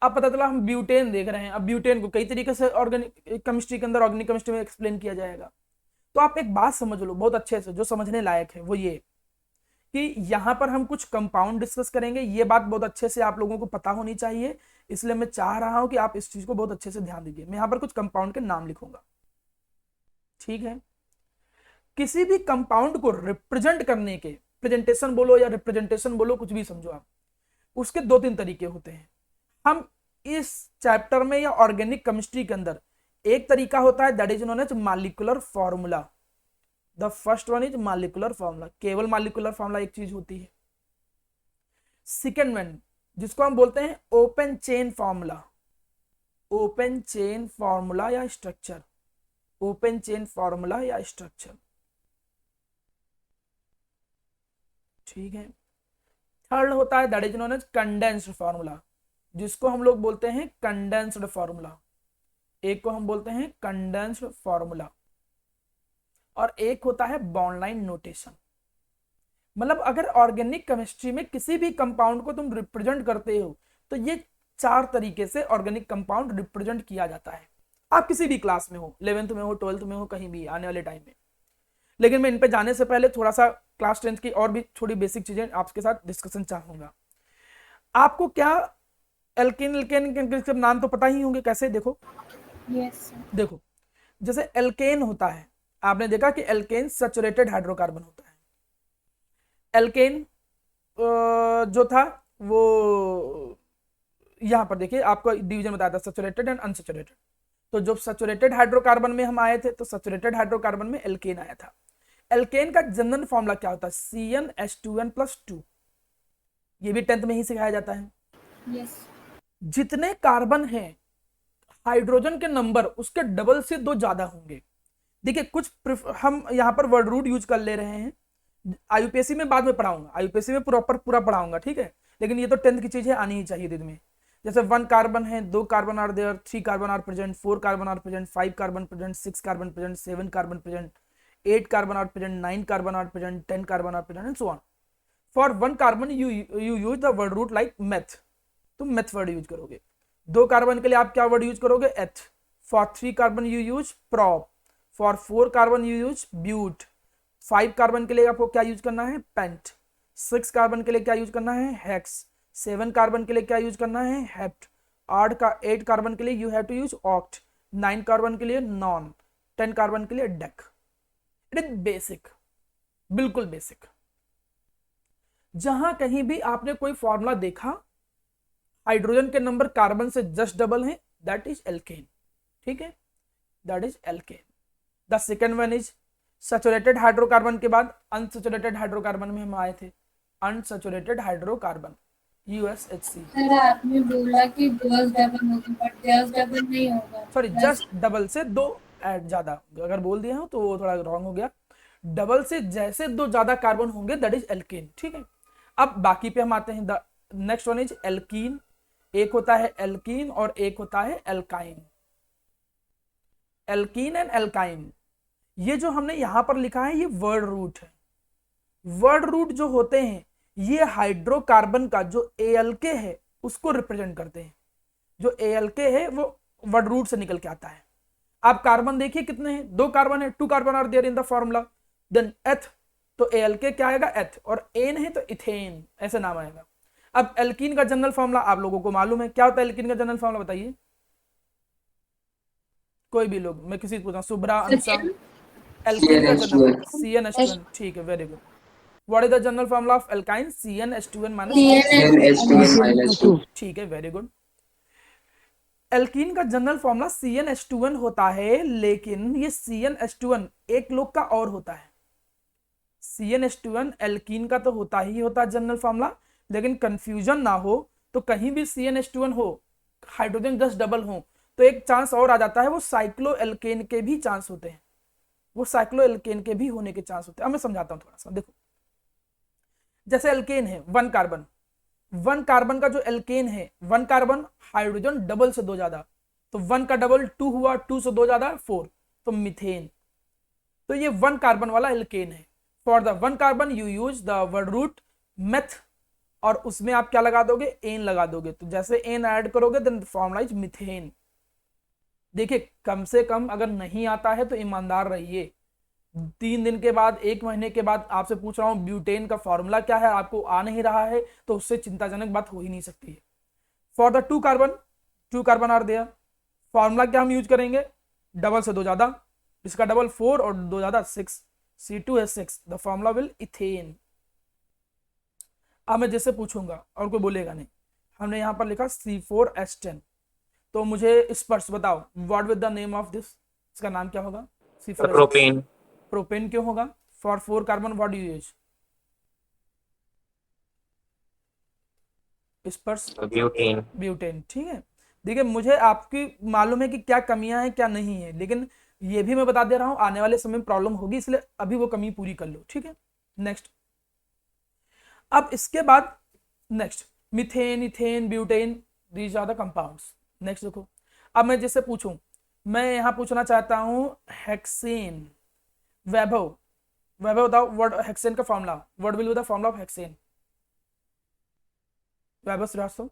अब पता चला हम ब्यूटेन देख रहे हैं, अब ब्यूटेन को कई तरीके से ऑर्गेनिक केमिस्ट्री के अंदर, ऑर्गेनिक केमिस्ट्री में एक्सप्लेन किया जाएगा। तो आप एक बात समझ लो बहुत अच्छे से, जो समझने लायक है वो ये कि यहां पर हम कुछ कंपाउंड डिस्कस करेंगे। ये बात बहुत अच्छे से आप लोगों को पता होनी चाहिए, इसलिए मैं चाह रहा हूं कि आप इस चीज को बहुत अच्छे से ध्यान दीजिए। मैं यहां पर कुछ कंपाउंड के नाम लिखूंगा, ठीक है। किसी भी कंपाउंड को रिप्रेजेंट करने के, प्रेजेंटेशन बोलो या रिप्रेजेंटेशन बोलो, कुछ भी समझो आप, उसके 2-3 तरीके होते हैं। हम इस चैप्टर में या ऑर्गेनिक केमिस्ट्री के अंदर एक तरीका होता है that is known as molecular formula. The first one is molecular formula, केवल मॉलिक्यूलर फॉर्मूला एक चीज होती है। सेकेंड वन जिसको हम बोलते हैं open chain formula, open chain formula या स्ट्रक्चर, ओपन चेन फॉर्मूला या स्ट्रक्चर, ठीक है। थर्ड होता है that is known as condensed formula, जिसको हम लोग बोलते हैं कंडेंस्ड फॉर्मूला। एक को हम बोलते हैं कंडेंस्ड फॉर्मूला, और एक होता है बॉन्ड लाइन नोटेशन। मतलब अगर ऑर्गेनिक केमिस्ट्री में किसी भी कंपाउंड को तुम रिप्रेजेंट करते हो तो ये 4 तरीके से ऑर्गेनिक कंपाउंड रिप्रेजेंट किया जाता है। आप किसी भी क्लास में हो, 11th में हो, 12th में हो, कहीं भी आने वाले टाइम में। लेकिन मैं इन पे जाने से पहले थोड़ा सा क्लास 10th की और भी थोड़ी बेसिक चीजें आपके साथ डिस्कशन चाहूंगा। आपको क्या एल्केन एल्केन के नाम तो पता ही होंगे, कैसे देखो, यस देखो जैसे एल्केन होता है, आपने देखा कि एल्केन सैचुरेटेड हाइड्रोकार्बन होता है। एल्केन जो था वो यहां पर देखिए आपको डिवीजन बताया था, सैचुरेटेड एंड अनसैचुरेटेड। तो जब सैचुरेटेड हाइड्रोकार्बन में हम आए थे तो सैचुरेटेड हाइड्रोकार्बन में एल्केन आया था। एल्केन का जनरल फॉर्मूला क्या होता है, CnH2n+2। ये भी 10th में ही सिखाया जाता है। यस जितने कार्बन हैं हाइड्रोजन के नंबर उसके डबल से 2 ज्यादा होंगे। देखिए कुछ हम यहाँ पर वर्ड रूट यूज कर ले रहे हैं, आईयूपीएससी में बाद में पढ़ाऊंगा, आईयूपीएससी में प्रॉपर पूरा पढ़ाऊंगा, ठीक है। लेकिन ये तो 10th की चीजें आनी ही चाहिए दिन में। जैसे 1 कार्बन है, 2 carbon are there, 3 carbon are present, 4 carbon are present, 5 carbon present, 6 carbon present, 7 carbon present, 8 carbon are present, 9 carbon are present, 10 carbon are present and so on. For 1 carbon you use the word root like meth, तुम मेथ वर्ड यूज करोगे। 2 कार्बन के लिए आप क्या वर्ड यूज करोगे, eth. For 3 carbon you use prop. For 4 carbon you use but. 5 carbon के लिए आपको क्या यूज करना है, पेंट। 6 कार्बन के लिए क्या यूज करना है, हेक्स। 7 कार्बन के लिए क्या यूज करना है, हेप्ट। 8 कार्बन के लिए you have to use oct. 9 carbon के लिए नॉन। 10 कार्बन के लिए डेक। इट इज बेसिक, बिल्कुल बेसिक। जहां कहीं भी आपने कोई फॉर्मूला देखा हाइड्रोजन के नंबर कार्बन से जस्ट डबल है, दैट इज एल्केन, ठीक है, that is alkane. The second one is saturated hydrocarbon के बाद अनसैचुरेटेड हाइड्रोकार्बन में हम आए थे, अनसैचुरेटेड हाइड्रोकार्बन। USHC। सर आपने बोला कि गर्ल्स डबल होगा बट गर्ल्स डबल नहीं होगा। सॉरी, जस्ट डबल से दो ऐड ज्यादा, अगर बोल दिए हो तो वो थोड़ा रॉन्ग हो गया। डबल से जैसे दो ज्यादा कार्बन होंगे दैट इज एल्केन, ठीक है। अब बाकी पे हम आते हैं, the next one is alkene. एक होता है एल्कीन और एक होता है एल्काइन। एल्कीन एंड एल्काइन, ये जो हमने यहां पर लिखा है ये वर्ड रूट है। वर्ड रूट जो होते हैं ये हाइड्रोकार्बन का जो ALK है उसको रिप्रेजेंट करते हैं। जो ALK है वो वर्ड रूट से निकल के आता है। आप कार्बन देखिए कितने हैं, दो कार्बन है, 2 carbon are there in the formula. Then eth, तो ALK क्या आएगा एथ, और एन है तो इथेन, ऐसे नाम आएगा। अब एल्कीन का जनरल फॉर्मूला आप लोगों को मालूम है, क्या होता है एल्कीन का जनरल फॉर्मूला बताइए, कोई भी लोग, मैं किसी से पूछा, शुभ्रा, अंशा। एल्कीन का जनरल CnH2n, ठीक है, very good. What is the general formula of alkyne? CnH2n CnH2n-2। ठीक है, वेरी गुड। एल्कीन का जनरल फॉर्मूला CnH2n होता है, लेकिन ये CnH2n एक लोग का और होता है। CnH2n एल्कीन का तो होता ही होता है जनरल फॉर्मूला, लेकिन कंफ्यूजन ना हो तो कहीं भी CnH2n हो, हाइड्रोजन जस्ट डबल हो, तो एक चांस और आ जाता है, वो साइक्लो एल्केन के भी चांस होते हैं। वो साइक्लो एल्केन के भी होने के चांस होते हैं। अब मैं समझाता हूं थोड़ा सा, देखो। जैसे एल्केन है 1 कार्बन, 1 कार्बन का जो एल्केन है, 1 कार्बन हाइड्रोजन डबल से दो ज्यादा, तो 1 का डबल 2 हुआ, 2 से दो ज्यादा 4, तो मिथेन। तो ये 1 कार्बन वाला एल्केन है। For the 1 carbon you use the word root meth, और उसमें आप क्या लगा दोगे, एन लगा दोगे। तो जैसे एन ऐड करोगे देन फॉर्मूला इज मिथेन। देखिए, कम से कम अगर नहीं आता है तो ईमानदार रहिए। 3 दिन के बाद, 1 महीने के बाद आपसे पूछ रहा हूं ब्यूटेन का फॉर्मूला क्या है, आपको आ नहीं रहा है, तो उससे चिंताजनक बात हो ही नहीं सकती है। For the 2 carbon, 2 carbon are there, formula क्या हम यूज करेंगे, डबल से दो ज्यादा, इसका डबल 4 और दो ज्यादा 6, C2H6, the formula will ethane. अब मैं जैसे पूछूंगा और कोई बोलेगा नहीं, हमने यहां पर लिखा C4H10, तो मुझे स्पर्श बताओ, what with the name of this, इसका नाम क्या होगा? C4H10। प्रोपेन। प्रोपेन क्यों होगा? For 4 carbon what do you use? स्पर्श ब्यूटेन। ब्यूटेन, ठीक है। देखिए, मुझे आपकी मालूम है कि क्या कमियां हैं क्या नहीं है, लेकिन ये भी मैं बता दे रहा हूं आने वाले समय में प्रॉब्लम होगी, इसलिए अभी वो कमी पूरी कर लो, ठीक है। नेक्स्ट, अब इसके बाद next, methane, ethane, butane, these are the compounds. Next देखो, अब मैं जैसे पूछूं, मैं यहां पूछना चाहता हूं हेक्सेन। वैभव, वैभव बताओ व्हाट हेक्सेन का फॉर्मूला, what will be the formula of hexane? Vaibhav Srivastava,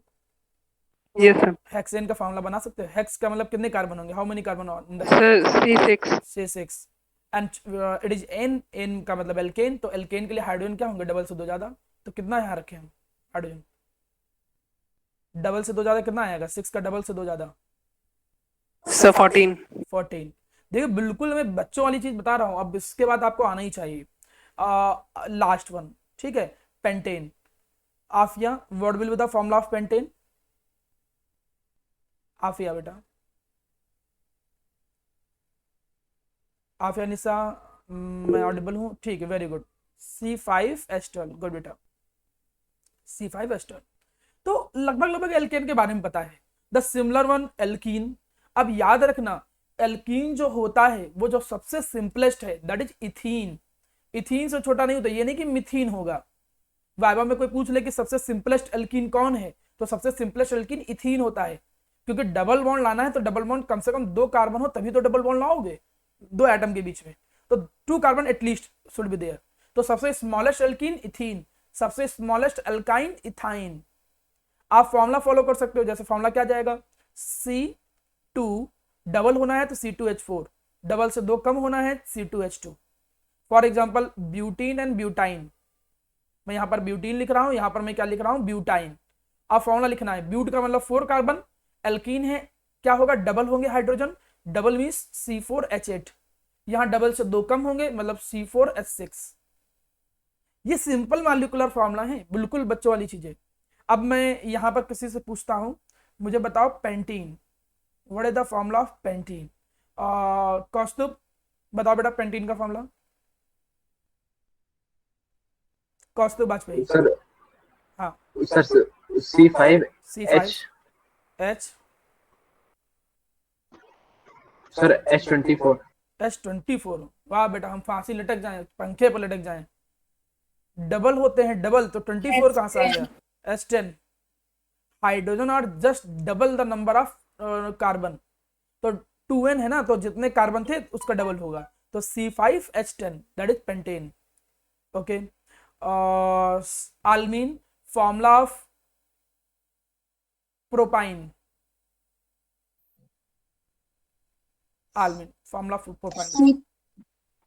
yes sir. Hexane का फॉर्मूला बना सकते हो? हेक्स का मतलब कितने कार्बन होंगे, how many carbon? Sir C6। C6 and it is ane, ane का मतलब एल्केन, तो एल्केन के लिए हाइड्रोजन क्या होंगे, डबल से दो ज्यादा। तो कितना यहाँ रखे हम हाइड्रोजन, डबल से दो ज्यादा कितना आएगा, 6 का डबल से दो ज्यादा सर 14। 14। देखिए, बिल्कुल मैं बच्चों वाली चीज बता रहा हूँ, अब इसके बाद आपको आना ही चाहिए। लास्ट वन, ठीक है, pentane. Afiya, what will be the formula of pentane? Afiya बेटा, आफिया निशा, मैं ऑडिबल हूँ, ठीक है, वेरी गुड। C5H12, गुड बेटा, C5H12। तो लगभग लगभग एल्केन के बारे में पता है। The similar one alkene. अब याद रखना, एल्कीन जो होता है वो जो सबसे सिंपलेस्ट है दैट इज इथीन। इथीन से छोटा नहीं होता, ये नहीं कि मिथीन होगा। वाइवा में कोई पूछ ले कि सबसे सिंपलेस्ट एल्कीन कौन है, तो सबसे सिंपलेस्ट एल्कीन इथीन होता है, क्योंकि डबल बॉन्ड लाना है तो डबल बॉन्ड कम से कम 2 कार्बन हो तभी तो डबल बॉन्ड लाओगे, 2 एटम के बीच में, तो 2 carbon at least should be there. तो सबसे स्मॉलेस्ट एल्कीन इथीन, सबसे स्मॉलेस्ट एल्काइन इथाइन। आप फॉर्मूला फॉलो कर सकते हो, जैसे फॉर्मूला क्या जाएगा, C2 डबल होना है तो C2H4, डबल से 2 कम होना है C2H2। For example butene and butyne, मैं यहां पर ब्यूटीन लिख रहा हूं, यहां पर मैं क्या लिख रहा हूं, ब्यूटाइन। अब फॉर्मूला लिखना है, ब्यूट का मतलब 4 कार्बन, एल्कीन है, क्या होगा, डबल होंगे हाइड्रोजन, डबल मीन्स C4H8, यहां डबल से 2 कम होंगे मतलब C4H6। ये सिंपल मॉलिक्यूलर फॉर्मूला है, बिल्कुल बच्चों वाली चीजें। अब मैं यहां पर किसी से पूछता हूं, मुझे बताओ pentene, what is the formula of pentene? Kaustubh बताओ बेटा पेंटीन का फॉर्मूला। कौस्तुभ वाजपेयी, सर हाँ sir C5 C5 H H sir H24 H24। वाह बेटा, हम फांसी लटक जाएं, पंखे पर लटक जाएं। डबल होते हैं डबल, तो 24 कहाँ से आ गया? H10। Hydrogen are just double the number of carbon, तो 2n है ना, तो जितने कार्बन थे उसका डबल होगा, तो C5H10 that is pentane. Okay, आलमीन, फॉर्मूला ऑफ प्रोपाइन, आलमीन formula of propyne.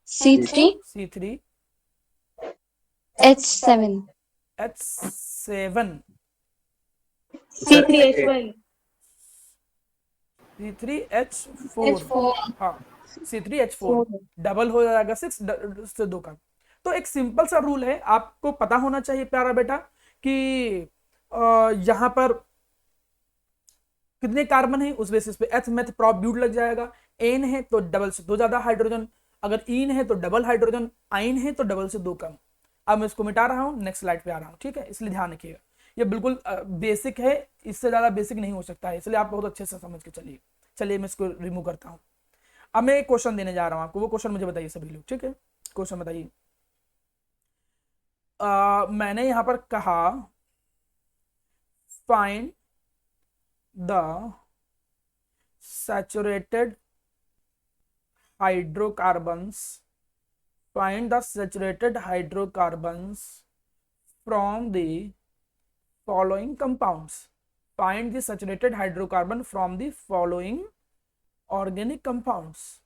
C3 C3 H7 H7 C3H1 C3H4। H4 हाँ C3H4 डबल हो जाएगा 6 से 2 का। तो एक सिंपल सा रूल है, आपको पता होना चाहिए प्यारा बेटा कि यहाँ पर कितने कार्बन है, उस बेसिस पे एथ मेथ प्रॉप ब्यूट लग जाएगा। एन है तो डबल से 2 ज्यादा हाइड्रोजन, अगर इन है तो डबल हाइड्रोजन, आइन है तो डबल से 2 कम। अब मैं इसको मिटा रहा हूँ, नेक्स्ट स्लाइड पे आ रहा हूँ, ठीक है, इसलिए ध्यान रखिएगा, ये बिल्कुल बेसिक है, इससे ज्यादा बेसिक नहीं हो सकता है, इसलिए आप बहुत अच्छे से समझ के चलिए। चलिए मैं इसको रिमूव करता हूँ। अब मैं एक क्वेश्चन देने जा रहा हूँ आपको, वो क्वेश्चन मुझे बताइए सभी लोग, ठीक है, क्वेश्चन बताइए। मैंने यहां पर कहा find the saturated hydrocarbons, find the saturated hydrocarbons from the following compounds, find the saturated hydrocarbon from the following organic compounds,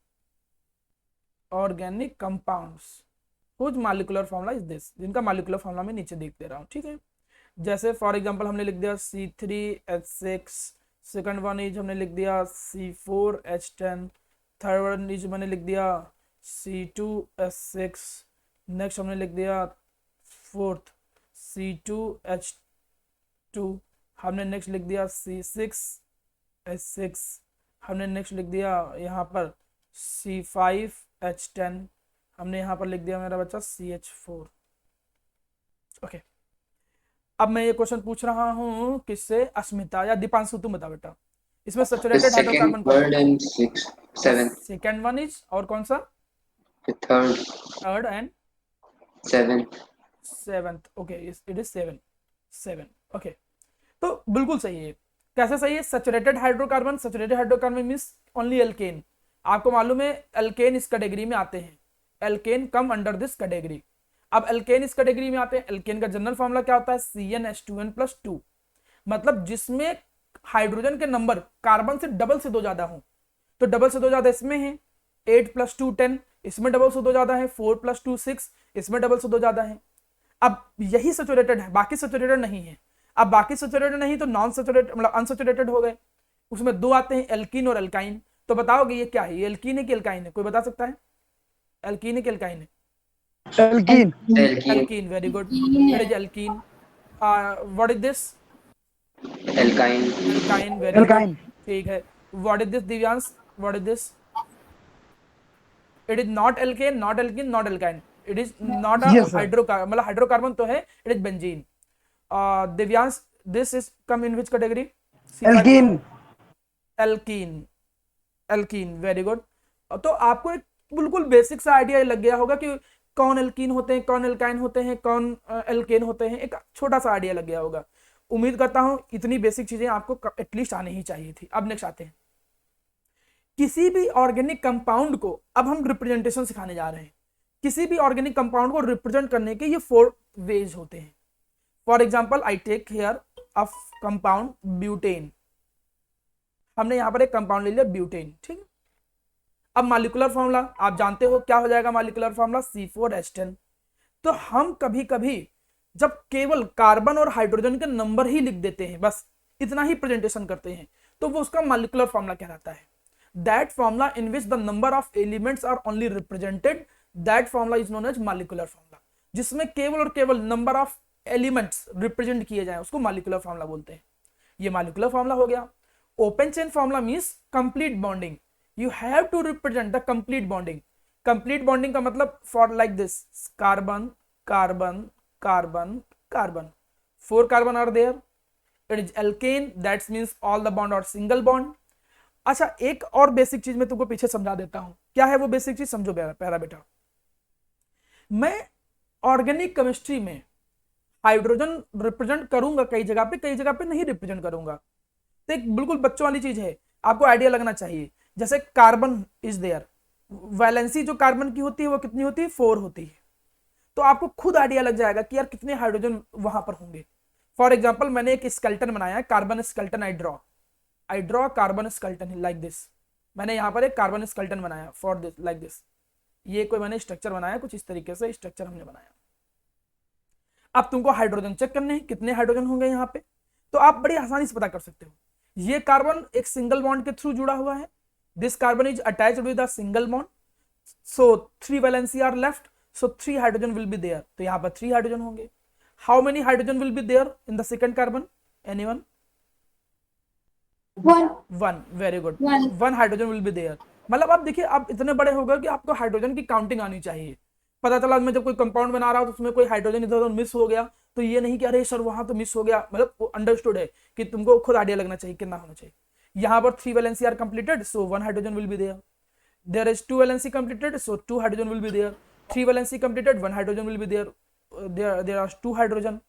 organic compounds whose molecular formula is this, जिनका molecular formula मैं नीचे देख दे रहा हूँ, ठीक है। जैसे फॉर एग्जांपल हमने लिख दिया C3H6, सेकंड वन इज हमने लिख दिया C4H10, थर्ड वन इज मैंने लिख दिया C2H6, नेक्स्ट हमने लिख दिया फोर्थ C2H2, हमने नेक्स्ट लिख दिया C6H6, हमने नेक्स्ट लिख दिया यहाँ पर C5H10, हमने यहाँ पर लिख दिया मेरा बच्चा CH4। ओके, अब मैं ये क्वेश्चन पूछ रहा हूँ किससे, अस्मिता या दीपांशु, तुम बता बेटा, इसमें सैचुरेटेड हाइड्रोकार्बन कौन third and sixth, seventh, second one is, और कौन सा? the third, third and seventh. Seventh. Okay, it is 7। Okay, तो बिल्कुल सही है। कैसे सही है? Saturated hydrocarbon, saturated hydrocarbon means only alkane. आपको मालूम है एल्केन इस कैटेगरी में आते हैं, alkane come under this category. अब एल्केन इस कैटेगरी में आते हैं, एल्केन का जनरल फॉर्मूला क्या होता है? CnH2n+2, मतलब जिसमें हाइड्रोजन के नंबर कार्बन से डबल से 2 ज्यादा हो, तो डबल से 2 ज्यादा इसमें है 8 + 2 10, इसमें डबल से 2 ज्यादा है 4 + 2 6, इसमें डबल से 2 ज्यादा है। अब यही सैचुरेटेड है, बाकी सैचुरेटेड नहीं है। अब बाकी सैचुरेटेड नहीं तो नॉन सैचुरेटेड मतलब अनसैचुरेटेड हो गए, उसमें 2 आते हैं, एल्कीन और एल्काइन। तो बताओगे ये क्या है, ये एल्कीन है कि एल्काइन है? कोई बता सकता है? एल्कीन है कि एल्काइन है? Alkene. Alkene. Alkene, very good, it is alkene. What is this? Alkyne. Alkyne, very good, Alkyne. ठीक है। What is this Divyansh? What is this? It is not alkane, not alkene, not alkyne, it is not a Yes, sir. Hydrocarbon, मतलब हाइड्रोकार्बन तो है, it is benzene. Divyansh, this is come in which category? Alkene. Alkene, alkene, very good. तो आपको एक बिल्कुल बेसिक सा आइडिया लग गया होगा कि कौन एल्कीन होते हैं, कौन एल्काइन होते हैं, कौन एल्केन होते हैं, एक छोटा सा आइडिया लग गया होगा। उम्मीद करता हूं इतनी बेसिक चीजें आपको एटलीस्ट आनी ही चाहिए थी। अब नेक्स्ट आते हैं, किसी भी ऑर्गेनिक कंपाउंड को, अब हम रिप्रेजेंटेशन सिखाने जा रहे हैं। किसी भी ऑर्गेनिक कंपाउंड को रिप्रेजेंट करने के ये 4 वेज होते हैं। For example I take here a compound butane, हमने यहां पर एक कंपाउंड ले लिया ब्यूटेन, ठीक है। अब मॉलिक्यूलर फॉर्मूला आप जानते हो क्या हो जाएगा, मॉलिक्यूलर फॉर्मूला C4H10। तो हम कभी कभी जब केवल कार्बन और हाइड्रोजन के नंबर ही लिख देते हैं, बस इतना ही प्रेजेंटेशन करते हैं, तो वो उसका मॉलिक्यूलर फॉर्मूला कहलाता है। That formula in which the number of elements are only represented, that formula is known as molecular formula. जिसमें केवल और केवल नंबर ऑफ एलिमेंट्स रिप्रेजेंट किए जाए उसको मॉलिक्यूलर फॉर्मूला बोलते हैं। ये मॉलिक्यूलर फॉर्मूला हो गया। Open chain formula means complete bonding, you have to represent the complete bonding. Complete bonding का मतलब for like this, carbon carbon carbon carbon, 4 carbon are there. It is alkane, that means all the bond are single bond. अच्छा, एक और बेसिक चीज मैं तुमको पीछे समझा देता हूं, क्या है वो बेसिक चीज, समझो प्यारा बेटा। मैं ऑर्गेनिक केमिस्ट्री में हाइड्रोजन रिप्रेजेंट करूंगा कई जगह पे, कई जगह पे नहीं रिप्रेजेंट करूंगा। तो एक बिल्कुल बच्चों वाली चीज है, आपको आइडिया लगना चाहिए। जैसे कार्बन इज देयर, वैलेंसी जो कार्बन की होती है वो कितनी होती है, 4 होती है। तो आपको खुद आइडिया लग जाएगा कि यार कितने हाइड्रोजन वहां पर होंगे। फॉर एग्जाम्पल, मैंने एक स्केलेटन बनाया है, carbon skeleton. I draw carbon skeleton like this. मैंने यहाँ पर एक कार्बन स्केलेटन बनाया फॉर दिस, लाइक दिस। ये कोई मैंने स्ट्रक्चर बनाया, कुछ इस तरीके से स्ट्रक्चर हमने बनाया। अब तुमको हाइड्रोजन चेक करने हैं, कितने हाइड्रोजन होंगे यहाँ पे, तो आप बड़ी आसानी से पता कर सकते हो। ये कार्बन एक सिंगल बॉन्ड के थ्रू जुड़ा हुआ है, this carbon is attached with a single bond, so 3 valency are left, so 3 hydrogen will be there. तो यहाँ पर 3 हाइड्रोजन होंगे। How many hydrogen will be there in the second carbon, anyone? 1, very good, 1 hydrogen will be there. मतलब आप देखिए, आप इतने बड़े हो गए कि आपको हाइड्रोजन की काउंटिंग आनी चाहिए। पता चला मैं जब कोई कंपाउंड बना रहा हूं तो उसमें कोई हाइड्रोजन इधर उधर मिस हो गया, तो ये नहीं कि अरे सर वहां तो मिस हो गया, मतलब अंडरस्टूड है कि तुमको खुद आइडिया लगना चाहिए कितना होना चाहिए। यहाँ पर 3 valency are completed, so 1 hydrogen will be there. There is 2 valency completed, so 2 hydrogen will be there. 3 valency completed, 1 hydrogen will be there. There are 2 hydrogen.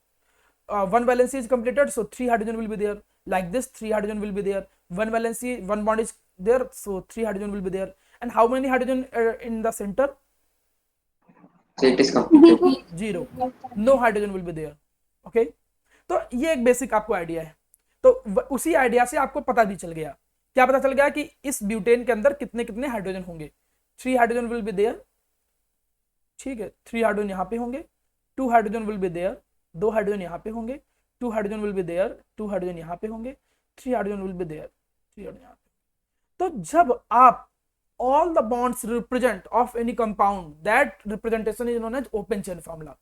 1 valency is completed, so 3 hydrogen will be there. Like this, 3 hydrogen will be there. 1 valency, 1 bond is there, so 3 hydrogen will be there. And how many hydrogen in the center? So it is completed. 0. No hydrogen will be there. Okay? तो ये एक बेसिक आपको आइडिया है। तो उसी आइडिया से आपको पता भी चल गया, क्या पता चल गया कि इस ब्यूटेन के अंदर कितने कितने हाइड्रोजन होंगे। 3 हाइड्रोजन विल बी देयर, ठीक है, 3 हाइड्रोजन यहाँ पे होंगे। 2 hydrogen will be there, 2 hydrogen यहाँ पे होंगे। 2 hydrogen will be there, 2 hydrogen यहाँ पे होंगे। 3 hydrogen will be there, 3 hydrogen यहाँ पे। तो जब आप all the bonds represent of any compound, that representation is known as open chain formula.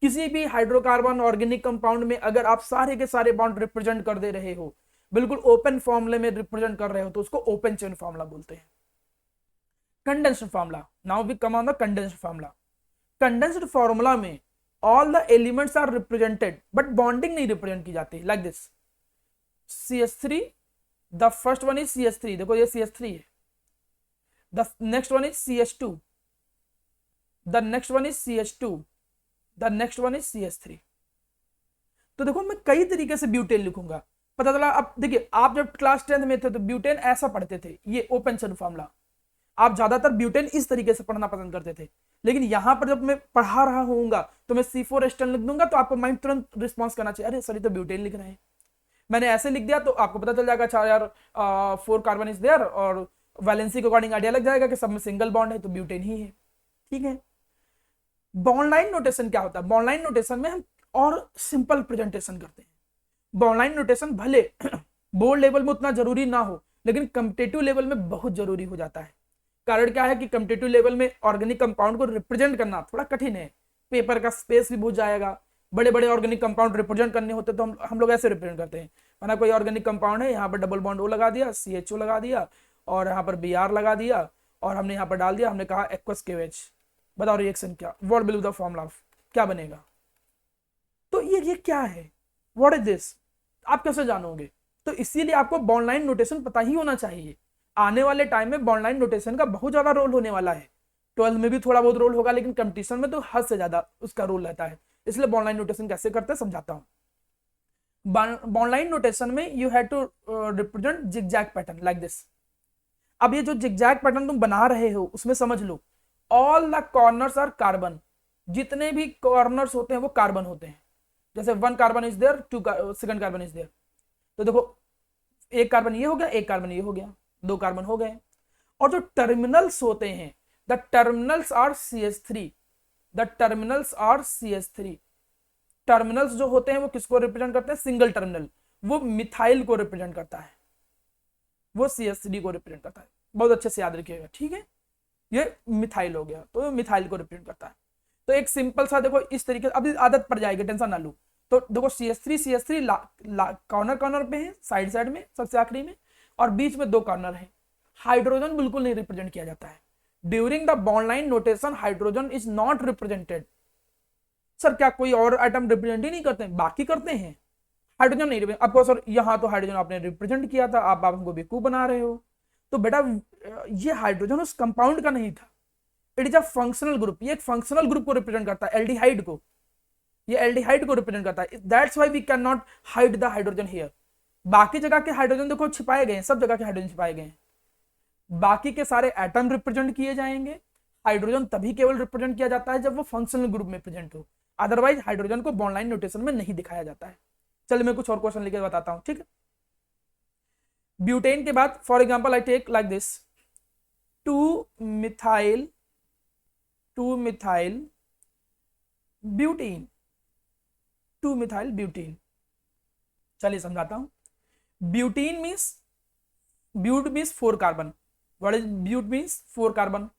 किसी भी हाइड्रोकार्बन ऑर्गेनिक कंपाउंड में अगर आप सारे के सारे बॉन्ड रिप्रेजेंट कर दे रहे हो, बिल्कुल ओपन फॉर्मूले में रिप्रेजेंट कर रहे हो, तो उसको ओपन चेन फॉर्मूला बोलते हैं। Condensed formula, now we come on the condensed formula. Condensed formula में all the elements are represented, but bonding नहीं रिप्रेजेंट की जाती, like this. CH3, the first one is CH3, देखो ये CH3 है। The next one is CH2, the next one is CH2, the next one is CH3। तो देखो मैं कई तरीके से ब्यूटेन लिखूंगा, पता चला। अब देखिए, आप जब क्लास 10th में थे तो ब्यूटेन ऐसा पढ़ते थे, ये ओपन चेन फॉर्मूला। आप ज्यादातर ब्यूटेन इस तरीके से पढ़ना पसंद करते थे, लेकिन यहां पर जब मैं पढ़ा रहा होऊंगा तो मैं C4 एस्टर्न लिख दूंगा, तो आपको माइंड तुरंत रिस्पॉन्स करना चाहिए, अरे सर ये तो ब्यूटेन लिख रहे हैं। मैंने ऐसे लिख दिया तो आपको पता चल जाएगा, अच्छा यार 4 कार्बन इज देयर, और वैलेंसी के अकॉर्डिंग आइडिया लग जाएगा कि सब में सिंगल बॉन्ड है, तो ब्यूटेन ही है, ठीक है। बॉन्ड लाइन नोटेशन क्या होता है? बॉन्ड लाइन नोटेशन में हम और सिंपल प्रेजेंटेशन करते हैं। बॉन्ड लाइन नोटेशन भले बोर्ड लेवल में उतना जरूरी ना हो, लेकिन कम्पिटेटिव लेवल में बहुत जरूरी हो जाता है। कारण क्या है कि कम्पिटेटिव लेवल में ऑर्गेनिक कंपाउंड को रिप्रेजेंट करना थोड़ा कठिन है, पेपर का स्पेस भी बहुत जाएगा। बड़े बड़े ऑर्गेनिक कंपाउंड रिप्रेजेंट करने होते तो हम लोग ऐसे रिप्रेजेंट करते हैं, वरना कोई ऑर्गेनिक कंपाउंड है, यहाँ पर डबल बॉन्ड O लगा दिया, CHO लगा दिया, और यहाँ पर Br लगा दिया, और हमने यहाँ पर डाल दिया, हमने कहा एक्वस KOH। बताओ रिएक्शन क्या, what will be the formula, क्या बनेगा? तो ये क्या है, व्हाट इज दिस, आप कैसे जानोगे? तो इसीलिए आपको बॉन्ड लाइन नोटेशन पता ही होना चाहिए। आने वाले टाइम में बॉन्ड लाइन नोटेशन का बहुत ज्यादा रोल होने वाला है। 12th में भी थोड़ा बहुत रोल होगा, लेकिन कंपटीशन में तो हद से ज्यादा उसका रोल रहता है। इसलिए बॉन्ड लाइन नोटेशन कैसे करते हैं समझाता हूँ। बॉन्ड लाइन नोटेशन में you have to represent zigzag pattern like this. अब ये जो जिगजैग पैटर्न तुम बना रहे हो उसमें समझ लो, all the corners are carbon. जितने भी कॉर्नर्स होते हैं वो कार्बन होते हैं। जैसे 1 carbon is there, 2 second carbon is there, तो देखो एक कार्बन ये हो गया, एक कार्बन ये हो गया, 2 कार्बन हो गए। और जो टर्मिनल्स होते हैं, the terminals are CH3, the terminals are CH3। Terminals जो होते हैं वो किसको रिप्रेजेंट करते हैं? सिंगल टर्मिनल, वो मिथाइल को रिप्रेजेंट करता है, वो CH3 को रिप्रेजेंट करता है। बहुत अच्छे से याद रखिएगा, ठीक है। ये मिथाइल हो गया, तो मिथाइल को रिप्रेजेंट करता है। तो एक सिंपल सा देखो इस तरीके, अभी आदत पड़ जाएगी, टेंशन ना लो। तो देखो CH3 कॉर्नर कॉर्नर पे है, साइड साइड में, सबसे आखिरी में, और बीच में 2 कॉर्नर है। हाइड्रोजन बिल्कुल नहीं रिप्रेजेंट किया जाता है during the bond line notation. Hydrogen is not represented. Sir क्या कोई और आइटम रिप्रेजेंट ही नहीं करते हैं? बाकी करते हैं, हाइड्रोजन नहीं रिप्रेजेंट। आपको सर यहाँ तो हाइड्रोजन आपने रिप्रेजेंट किया था, आप हमको बेवकूफ बना रहे हो। तो बेटा ये हाइड्रोजन उस कंपाउंड का नहीं था, it is a functional group. ये एक फंक्शनल ग्रुप को रिप्रेजेंट करता है, एल्डिहाइड को, ये एल्डिहाइड को रिप्रेजेंट करता है। That's why we can not hide the hydrogen here. बाकी जगह के हाइड्रोजन देखो छिपाए गए हैं, सब जगह के हाइड्रोजन छिपाए गए हैं। बाकी के सारे एटम रिप्रेजेंट किए जाएंगे, हाइड्रोजन तभी केवल रिप्रेजेंट किया जाता है जब वो फंक्शनल ग्रुप में प्रेजेंट हो, अदरवाइज हाइड्रोजन को बॉन्ड लाइन नोटेशन में नहीं दिखाया जाता है। चलिए मैं कुछ और क्वेश्चन लेकर बताता हूं, ठीक है। ब्यूटेन के बाद for example I take like this 2 methyl butene, 2 methyl butene. चलिए समझाता हूं। Butene means, but means 4 carbon. What is but means 4 carbon.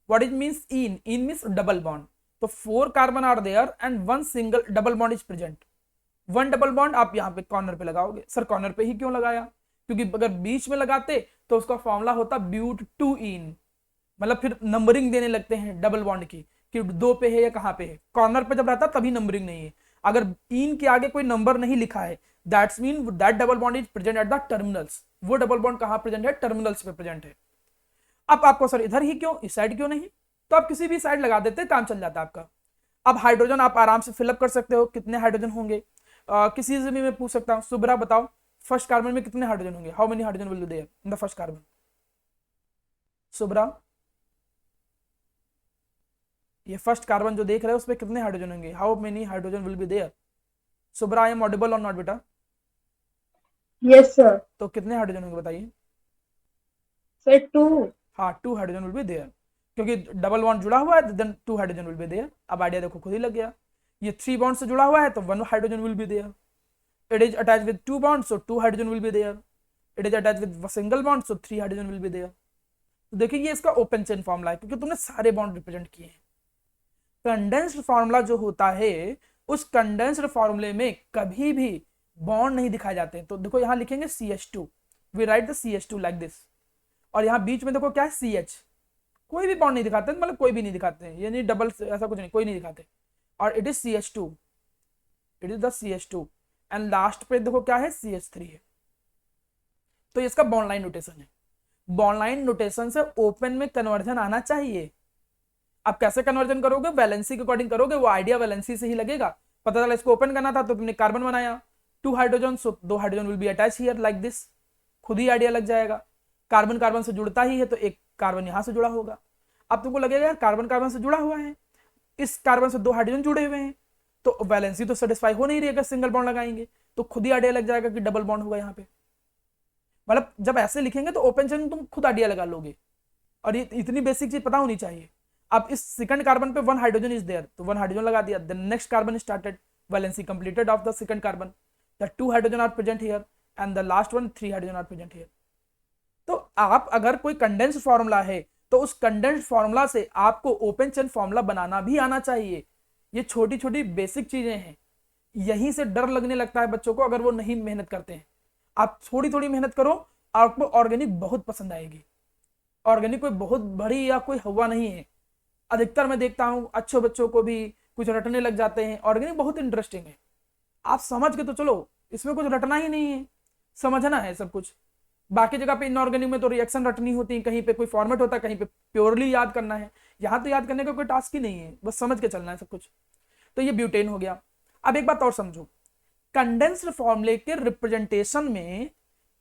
What is means ene means double bond. तो 4 carbon are there and 1 single double bond is present. 1 double bond आप यहाँ पे कॉर्नर पे लगाओगे। सर कॉर्नर पे ही क्यों लगाया? क्योंकि अगर बीच में लगाते तो उसका फॉर्मूला होता ब्यूट 2 इन, मतलब फिर नंबरिंग देने लगते हैं डबल बॉन्ड की कि 2 पे है या कहाँ पे है। कॉर्नर पे जब रहता तभी नंबरिंग नहीं है। अगर इन के आगे कोई नंबर नहीं लिखा है that's mean that double bond is present at the terminals. वो डबल बॉन्ड कहाँ प्रेजेंट है? टर्मिनल्स पे प्रेजेंट है। अब आपको सर इधर ही क्यों, इस साइड क्यों नहीं? तो आप किसी भी साइड लगा देते, काम चल जाता आपका। अब हाइड्रोजन आप आराम से फिलअप कर सकते हो, कितने हाइड्रोजन होंगे किसी से भी मैं पूछ सकता हूँ। सुब्रा बताओ फर्स्ट कार्बन में कितने हाइड्रोजन होंगे? How many hydrogen will be there in the first carbon? Subra, ये फर्स्ट कार्बन जो देख रहे हो उसमें कितने हाइड्रोजन होंगे? How many hydrogen will be there? Subra, I am audible or not बेटा? Yes sir. तो कितने हाइड्रोजन होंगे बताइए? सर 2। हाँ 2 हाइड्रोजन विल बी देयर, क्योंकि डबल बॉन्ड जुड़ा हुआ है then 2 hydrogen will be there. अब आइडिया देखो खुद ही लग गया। ये 3 बॉन्ड से जुड़ा हुआ है तो 1 hydrogen will be there. It is attach with 2 bond so 2 hydrogen will be there. It is attach with single bond so 3 hydrogen will be there. तो देखिए ये इसका ओपन चेन फॉर्मूला है, क्योंकि तुमने सारे बॉन्ड रिप्रेजेंट किए हैं। कंडेंस्ड फॉर्मूला जो होता है उस कंडेंस्ड फॉर्मूले में कभी भी बॉन्ड नहीं दिखाए जाते हैं। तो देखो यहाँ लिखेंगे CH2, we write the CH2 like this. और यहाँ बीच में देखो क्या है CH, कोई भी बॉन्ड नहीं दिखाते, मतलब कोई भी नहीं दिखाते हैं, ये नहीं डबल ऐसा कुछ नहीं, कोई नहीं दिखाते। और it is CH2, it is the CH2 and last पे देखो क्या है CH3 है। तो इसका बॉन्ड लाइन नोटेशन है। बॉन्ड लाइन नोटेशन से ओपन में कन्वर्जन आना चाहिए। आप कैसे कन्वर्जन करोगे? वैलेंसी के अकॉर्डिंग करोगे, वो आइडिया वैलेंसी से ही लगेगा। पता चला इसको ओपन करना था तो तुमने कार्बन बनाया 2 hydrogen, so 2 hydrogen will be attach here like this. खुद ही आइडिया लग जाएगा। कार्बन कार्बन से जुड़ता ही है तो एक कार्बन यहां से जुड़ा होगा। अब तुमको लगेगा यार कार्बन कार्बन से जुड़ा हुआ है, इस कार्बन से 2 हाइड्रोजन जुड़े हुए हैं, तो वैलेंसी तो सेटिस्फाई हो नहीं रही अगर सिंगल बॉन्ड लगाएंगे, तो खुद ही आइडिया लग जाएगा कि डबल बॉन्ड होगा यहाँ पे। मतलब जब ऐसे लिखेंगे तो ओपन चेन तुम खुद आइडिया लगा लोगे, और ये इतनी बेसिक चीज पता होनी चाहिए। अब इस सेकंड कार्बन पे 1 हाइड्रोजन इज देयर, तो 1 हाइड्रोजन लगा दिया, then next carbon started, valency completed of the second carbon, the 2 hydrogen are present here and the last one 3 hydrogen are present here. तो आप अगर कोई कंडेंस्ड फॉर्मूला है तो उस कंडेंस्ड फॉर्मूला से आपको ओपन चेन फॉर्मूला बनाना भी आना चाहिए। ये छोटी छोटी बेसिक चीजें हैं, यहीं से डर लगने लगता है बच्चों को अगर वो नहीं मेहनत करते हैं। आप थोड़ी थोड़ी मेहनत करो, आपको ऑर्गेनिक बहुत पसंद आएगी। ऑर्गेनिक कोई बहुत बड़ी या कोई हवा नहीं है। अधिकतर मैं देखता हूं अच्छे बच्चों को भी कुछ रटने लग जाते हैं। ऑर्गेनिक बहुत इंटरेस्टिंग है, आप समझ के तो चलो, इसमें कुछ रटना ही नहीं है, समझना है सब कुछ। बाकी जगह पे इनऑर्गेनिक में तो रिएक्शन रटनी होती है, कहीं पे कोई फॉर्मेट होता है, कहीं पे प्योरली याद करना है। यहाँ तो याद करने का कोई टास्क ही नहीं है, बस समझ के चलना है सब कुछ। तो ये ब्यूटेन हो गया। अब एक बात और समझो, कंडेंस्ड फॉर्मूले के रिप्रेजेंटेशन में,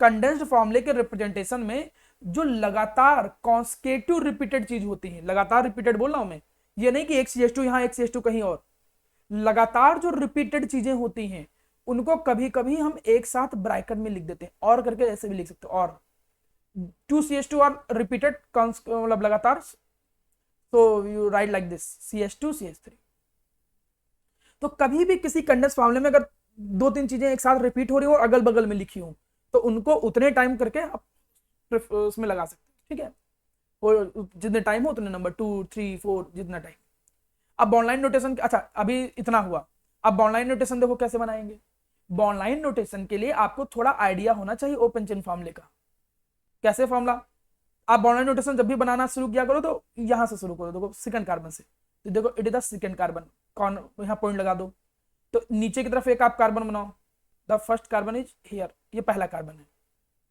कंडेंस्ड फॉर्मूले के रिप्रेजेंटेशन में जो लगातार कॉन्स्केटिव रिपीटेड चीज होती है, लगातार रिपीटेड बोल रहा हूं मैं, ये नहीं कि एक CH2 यहाँ एक CH2 कहीं और, लगातार जो रिपीटेड चीजें होती हैं उनको कभी कभी हम एक साथ ब्रैकेट में लिख देते हैं, और करके ऐसे भी लिख सकते हो, और 2 CH2 आर रिपीटेड मतलब लगातार, तो you right like this CH2 CH3। तो कभी भी किसी कंडेंस फॉर्मूले में अगर 2-3 चीजें एक साथ रिपीट हो रही हो और अगल बगल में लिखी हो, तो उनको उतने टाइम करके आप उसमें लगा सकते हैं, ठीक है। और जितने टाइम हो उतने नंबर 2, 3, 4 जितना टाइम। अब बॉन्ड लाइन नोटेशन, अच्छा अभी इतना हुआ, अब बॉन्ड लाइन नोटेशन देखो कैसे बनाएंगे। बॉन्ड लाइन नोटेशन के लिए आपको थोड़ा आइडिया होना चाहिए ओपन चेन फॉर्मूले का। कैसे फॉर्मूला? आप बॉन्ड लाइन नोटेशन जब भी बनाना शुरू किया करो तो यहां से शुरू करो, देखो सेकंड कार्बन से, तो देखो it is the second carbon, कौन यहाँ पॉइंट लगा दो, तो नीचे की तरफ एक आप कार्बन बनाओ, the first carbon is here, ये पहला कार्बन है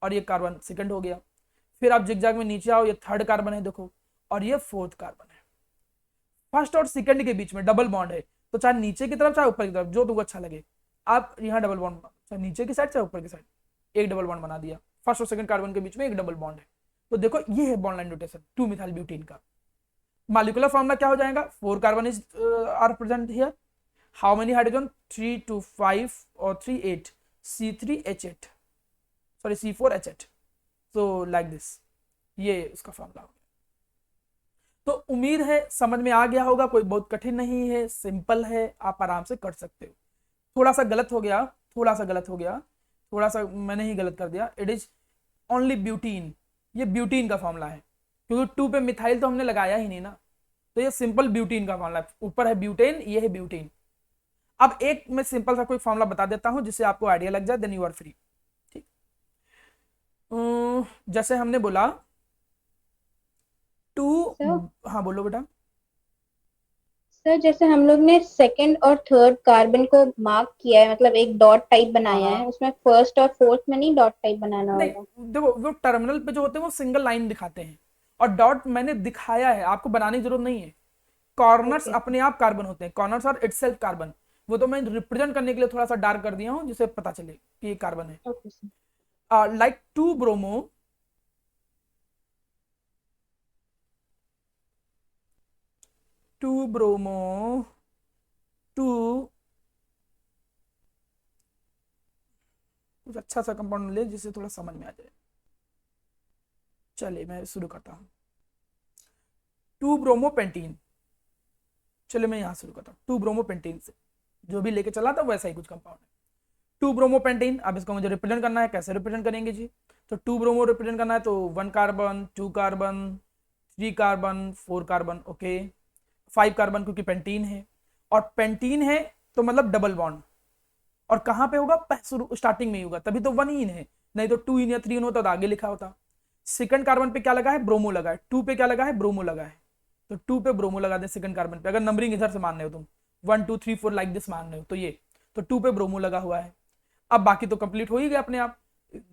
और ये कार्बन सेकंड हो गया। फिर आप जिगजैग में नीचे आओ, ये थर्ड कार्बन है देखो, और ये फोर्थ कार्बन है। फर्स्ट और सेकंड के बीच में डबल बॉन्ड है, तो चाहे नीचे की तरफ चाहे ऊपर की तरफ, जो तुमको अच्छा लगे आप यहाँ डबल बॉन्ड, चाहे नीचे की साइड चाहे ऊपर की साइड, एक डबल बॉन्ड बना दिया। फर्स्ट और सेकंड कार्बन के बीच में एक डबल बॉन्ड है, तो देखो ये है bond line notation 2 methyl butene का। मॉलिक्यूलर फॉर्मूला क्या हो जाएगा, 4 carbon is are present here, how many hydrogen 3 2 5 और 3 8, C3H8 sorry C4H8, so like this, ये उसका फॉर्मूला हो गया। तो उम्मीद है समझ में आ गया होगा, कोई बहुत कठिन नहीं है, सिंपल है, आप आराम से कर सकते हो। थोड़ा सा गलत हो गया, थोड़ा सा मैंने ही गलत कर दिया, इट इज ओनली ब्यूटीन, ये ब्यूटीन का फॉर्मूला है, क्योंकि 2 पे मिथाइल तो हमने लगाया ही नहीं ना, तो ये सिंपल ब्यूटीन का फॉर्मूला है, ऊपर है ब्यूटेन, ये है ब्यूटीन। अब एक मैं सिंपल सा कोई फॉर्मूला बता देता हूं जिससे आपको आइडिया लग जाए, देन यू आर फ्री। ठीक, जैसे हमने बोला 2, हाँ बोलो बेटा। सर जैसे हम लोग ने सेकंड और थर्ड कार्बन को मार्क किया है, मतलब एक डॉट टाइप बनाया है, उसमें फर्स्ट और फोर्थ में नहीं डॉट टाइप बनाना होगा? नहीं देखो, वो टर्मिनल पे जो होते हैं वो सिंगल लाइन दिखाते हैं, और डॉट मैंने दिखाया है, आपको बनाने की जरूरत नहीं है। कॉर्नर्स अपने आप कार्बन होते हैं, कॉर्नर्स और इटसेल्फ कार्बन, वो तो मैं रिप्रेजेंट करने के लिए थोड़ा सा डार्क कर दिया हूँ जिससे पता चले कि ये कार्बन है। Okay sir. Like 2 bromo, 2 bromo 2, कुछ अच्छा सा कंपाउंड ले जिससे थोड़ा समझ में आ जाए। चलिए मैं शुरू करता हूँ, 2 ब्रोमो पेंटीन, चलिए मैं यहाँ शुरू करता हूँ 2 ब्रोमो पेंटीन से, जो भी लेके चला था वैसा ही कुछ कंपाउंड है। 2 ब्रोमो पेंटीन, अब इसको मुझे रिप्रेजेंट करना है, कैसे रिप्रेजेंट करेंगे जी, तो 2 ब्रोमो रिप्रेजेंट करना है तो 1 carbon 2 carbon 3 carbon 4 carbon, okay 5 carbon क्योंकि पेंटीन है, और पेंटीन है तो मतलब डबल बॉन्ड, और कहाँ पे होगा, स्टार्टिंग में ही होगा, तभी तो 1 इन है, नहीं तो 2 इन या 3 इन होता तो आगे लिखा होता। सेकंड कार्बन पे क्या लगा है, ब्रोमो लगा है, 2 पे क्या लगा है, ब्रोमो लगा है, तो 2 पे ब्रोमो लगा दे सेकंड कार्बन पे, अगर नंबरिंग इधर से मान रहे हो तुम 1 2 3 4 लाइक दिस मान रहे हो तो ये, तो 2 पे ब्रोमो लगा हुआ है। अब बाकी तो कंप्लीट हो ही गया अपने आप,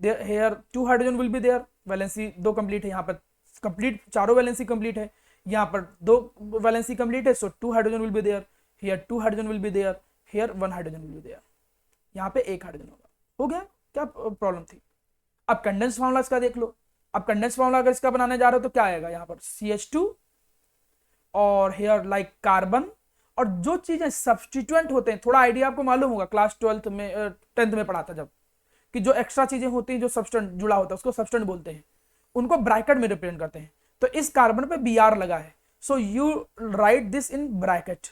here 2 hydrogen will be there, valency 2 complete है, यहाँ पर कंप्लीट चारों वैलेंसी कंप्लीट है, यहाँ पर 2 वैलेंसी कंप्लीट है, so 2 hydrogen will be there, here 2 hydrogen will be there, here 1 hydrogen will be there, यहाँ पे 1 हाइड्रोजन होगा, हो गया, क्या प्रॉब्लम थी। अब कंडेंस फार्मूला इसका देख लो, अब कंडेंस फार्मूला अगर इसका बनाने जा रहे हो तो क्या आएगा, यहाँ पर CH2 और हेयर लाइक कार्बन, और जो चीजें सब्स्टिट्यूएंट होते हैं, थोड़ा आइडिया आपको मालूम होगा, क्लास 12th में 10th में पढ़ा था जब, कि जो एक्स्ट्रा चीजें होती हैं जो सब्सटेंट जुड़ा होता है उसको सब्सटेंट बोलते हैं, उनको ब्रैकेट में रिप्रेजेंट करते हैं, तो इस कार्बन पे Br लगा है, so you right this in bracket,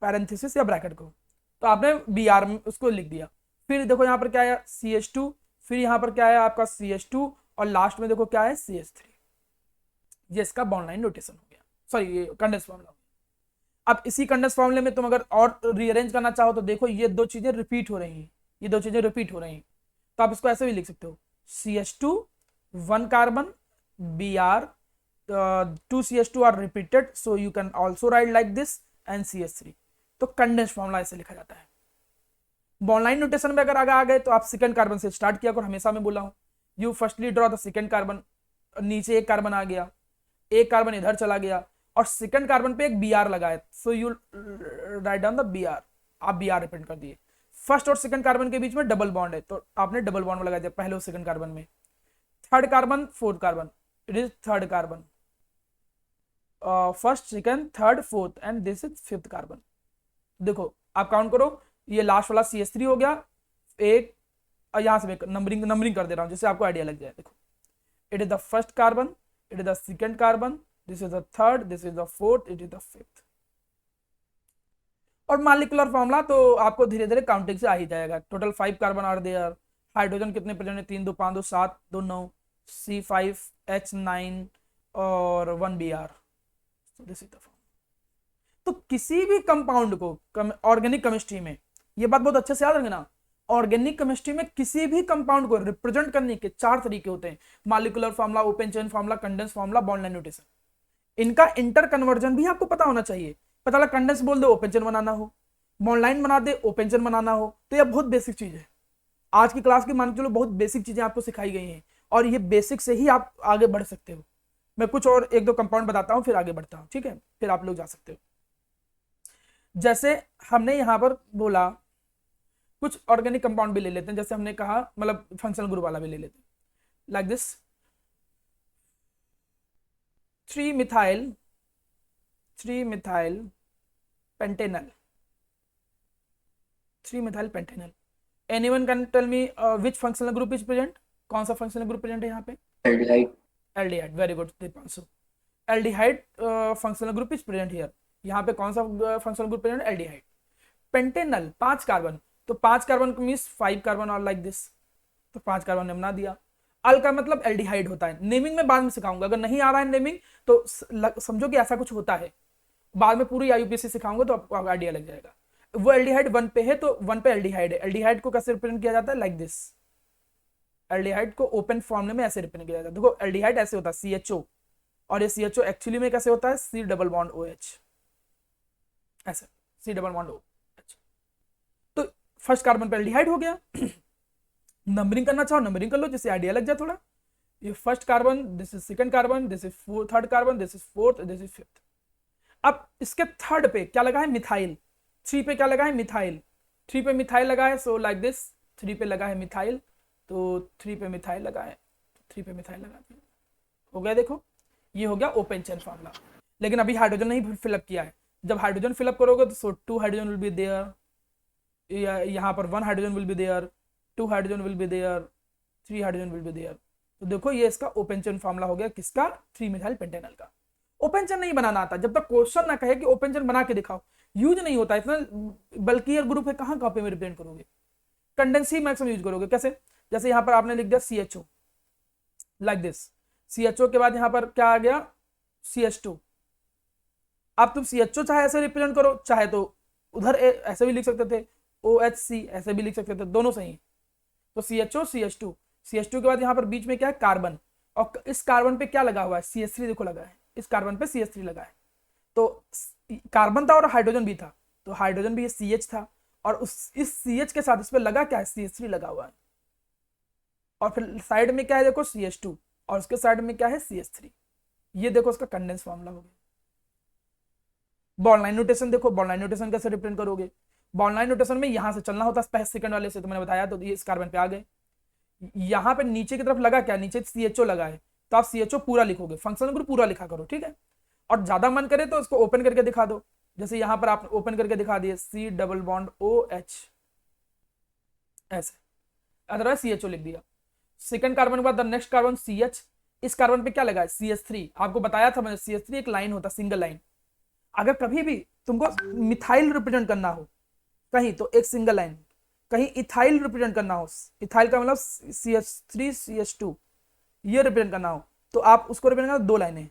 parenthesis या ब्रैकेट को, तो आपने Br में उसको लिख दिया। फिर देखो यहाँ पर क्या है CH2, फिर यहाँ पर क्या है आपका CH2, और लास्ट में देखो क्या है CH3, ये इसका बॉन्ड लाइन नोटेशन हो गया, सॉरी ये कंडेंस फार्मूला। अब इसी कंडेंस फार्मूले में तुम अगर और रीअरेंज करना चाहो तो देखो ये 2 चीजें रिपीट हो रही हैं, ये 2 चीजें रिपीट हो रही हैं, तो आप इसको ऐसे भी लिख सकते हो, CH2 1 carbon Br 2 CH2 are repeated, so you can also write like this and CH3, तो कंडेंस फार्मूला ऐसे लिखा जाता है। बॉन्ड लाइन नोटेशन में अगर आगे आ गए तो आप सेकंड कार्बन से स्टार्ट किया करो, हमेशा मैं बोला हूं, you firstly draw the second carbon, नीचे 1 कार्बन आ गया, 1 कार्बन इधर चला गया, और सेकंड कार्बन पे एक Br लगा है, so you write down the Br, आप Br रिप्रेजेंट कर दिए। फर्स्ट और सेकंड कार्बन के बीच में डबल बॉन्ड है, तो आपने डबल बॉन्ड लगा दिया पहले और सेकंड कार्बन में। Third carbon fourth carbon, it is third carbon, first second third fourth, and this is fifth carbon. देखो आप काउंट करो, ये लास्ट वाला CH3 हो गया, एक यहां से मैं नंबरिंग कर दे रहा हूं जिससे आपको आइडिया लग जाए। देखो it is the first carbon, it is the second carbon, this is the third, this is the fourth, it is the fifth. और मॉलिक्यूलर फॉर्मूला तो आपको धीरे धीरे काउंटिंग से आ ही जाएगा। Total 5 carbon are there, hydrogen कितने प्रेजेंट है, 3 2 5 2 7 2 9, C5H9 और 1 Br, this is the formula. तो किसी भी कंपाउंड को ऑर्गेनिक केमिस्ट्री में, ये बात बहुत अच्छे से याद रखना, ऑर्गेनिक केमिस्ट्री में किसी भी कंपाउंड को रिप्रेजेंट करने के 4 तरीके होते हैं, molecular formula, open chain formula, condense formula, bond line notation. इनका इंटर कन्वर्जन भी आपको पता होना चाहिए पता लगा कंडेंस बोल दो ओपन चेन बनाना हो, बॉन्ड लाइन बना दे ओपन चेन बनाना हो, तो यह बहुत बेसिक चीज है। आज की क्लास की मान के चलो बहुत बेसिक चीजें आपको सिखाई गई हैं और ये बेसिक से ही आप आगे बढ़ सकते हो। मैं कुछ और एक दो कंपाउंड बताता हूँ फिर आगे बढ़ता हूँ, ठीक है, फिर आप लोग जा सकते हो। जैसे हमने यहाँ पर बोला कुछ ऑर्गेनिक कंपाउंड भी ले लेते हैं, जैसे हमने कहा मतलब फंक्शनल ग्रुप वाला भी ले लेते हैं, like this 3-methyl pentanal, 3-methyl pentanal। Anyone can tell me which functional group is present? कौन सा फंक्शनल ग्रुप प्रेजेंट है यहाँ पे? Aldehyde. Aldehyde, very good Deepanshu. Aldehyde functional group is present here. यहाँ पे कौन सा functional group present? Aldehyde. Pantanal 5 carbon, तो 5 कार्बन मीन्स 5 कार्बन और लाइक दिस, तो 5 कार्बन ने बना दिया। अल का मतलब एल्डिहाइड होता है, नेमिंग में बाद में सिखाऊंगा, अगर नहीं आ रहा है नेमिंग तो समझो कि ऐसा कुछ होता है, बाद में पूरी आईयूपीएससी सिखाऊंगा तो आपको आइडिया लग जाएगा। वो एल्डिहाइड 1 पे है तो 1 पे एल्डिहाइड है। एल्डिहाइड को कैसे रिप्रेजेंट किया जाता है? Like this. एल्डिहाइड को ओपन फॉर्मूले में ऐसे रिप्रेजेंट किया जाता है। देखो एल्डिहाइड ऐसे होता है CHO, और ये CHO एक्चुअली में कैसे होता है? C डबल बॉन्ड OH, ऐसे C डबल बॉन्ड OH। तो फर्स्ट कार्बन पे एल्डिहाइड हो गया। नंबरिंग करना चाहो नंबरिंग कर लो जिससे आइडिया लग जाए थोड़ा। ये first carbon, this is second carbon, this is third carbon, this is fourth, this is fifth. अब इसके थर्ड पे क्या लगा है? मिथाइल। 3 पे क्या लगा है? मिथाइल। 3 पे मिथाइल लगा है, सो लाइक दिस 3 पे लगा है मिथाइल, तो 3 पे मिथाइल लगा है, 3 पे मिथाइल लगा दिया, हो गया। देखो ये हो गया ओपन चेन फार्मूला। लेकिन अभी हाइड्रोजन नहीं फिलअप किया है। जब हाइड्रोजन फिलअप करोगे तो 2 हाइड्रोजन विल बी देयर, यहाँ पर 1 hydrogen will be there, 2 hydrogen will be there, 3 hydrogen will be there. तो देखो ये इसका ओपन चेन फार्मूला हो गया, किसका? 3-methyl pentanal का। ओपन चेन नहीं बनाना आता, जब तक क्वेश्चन ना कहे कि ओपन चेन बना के दिखाओ, यूज नहीं होता इतना। बल्कि यार ग्रुप है, कहाँ कॉपी में रिप्रेजेंट करोगे? कंडेंस ही मैक्सिमम यूज करोगे। कैसे? जैसे यहाँ पर आपने लिख दिया CHO लाइक दिस, CHO के बाद यहाँ पर क्या आ गया? CH2। अब तुम CHO चाहे ऐसे रिप्रेजेंट करो, चाहे तो उधर ऐसे भी लिख सकते थे, OHC ऐसे भी लिख सकते थे, दोनों सही। तो CHO CH2, CH2 के बाद यहाँ पर बीच में क्या है? कार्बन, और इस कार्बन पे क्या लगा हुआ है? CH3 देखो लगा है, इस कार्बन पे CH3 लगा है। तो कार्बन था और हाइड्रोजन भी था, तो हाइड्रोजन भी ये CH था, और इस CH के साथ इस पे लगा क्या है? CH3 लगा हुआ है। और फिर साइड में क्या है? देखो CH2, और उसके साइड में क्या है? CH3। ये देखो इसका कंडेंस फार्मूला हो गया। बॉन्ड लाइन नोटेशन देखो, बॉन्ड लाइन नोटेशन कैसे रिप्रेजेंट करोगे? बॉन्ड लाइन नोटेशन में यहां से चलना होता है, पहले सेकंड वाले से तो मैंने बताया, तो ये इस कार्बन पे आ गए। यहाँ पे नीचे की तरफ लगा क्या? नीचे CHO लगा है, तो आप CHO पूरा लिखोगे, फंक्शनल ग्रुप पूरा लिखा करो, ठीक है। और ज्यादा मन करे तो इसको ओपन करके दिखा दो, जैसे यहाँ पर आप ओपन करके दिखा दिए C डबल बॉन्ड OH ऐसे, अदरवाइज CHO लिख दिया। सेकंड कार्बन के बाद द नेक्स्ट कार्बन CH, इस कार्बन पे क्या लगा है? CH3। आपको बताया था मैंने, CH3 एक लाइन होता, सिंगल लाइन। अगर कभी भी तुमको मिथाइल रिप्रेजेंट करना हो कहीं, तो एक सिंगल लाइन, कहीं इथाइल रिप्रेजेंट करना हो, इथाइल का मतलब CH3 CH2 ये रिप्रेजेंट करना हो, तो आप उसको रिप्रेजेंट करना 2 लाइनें।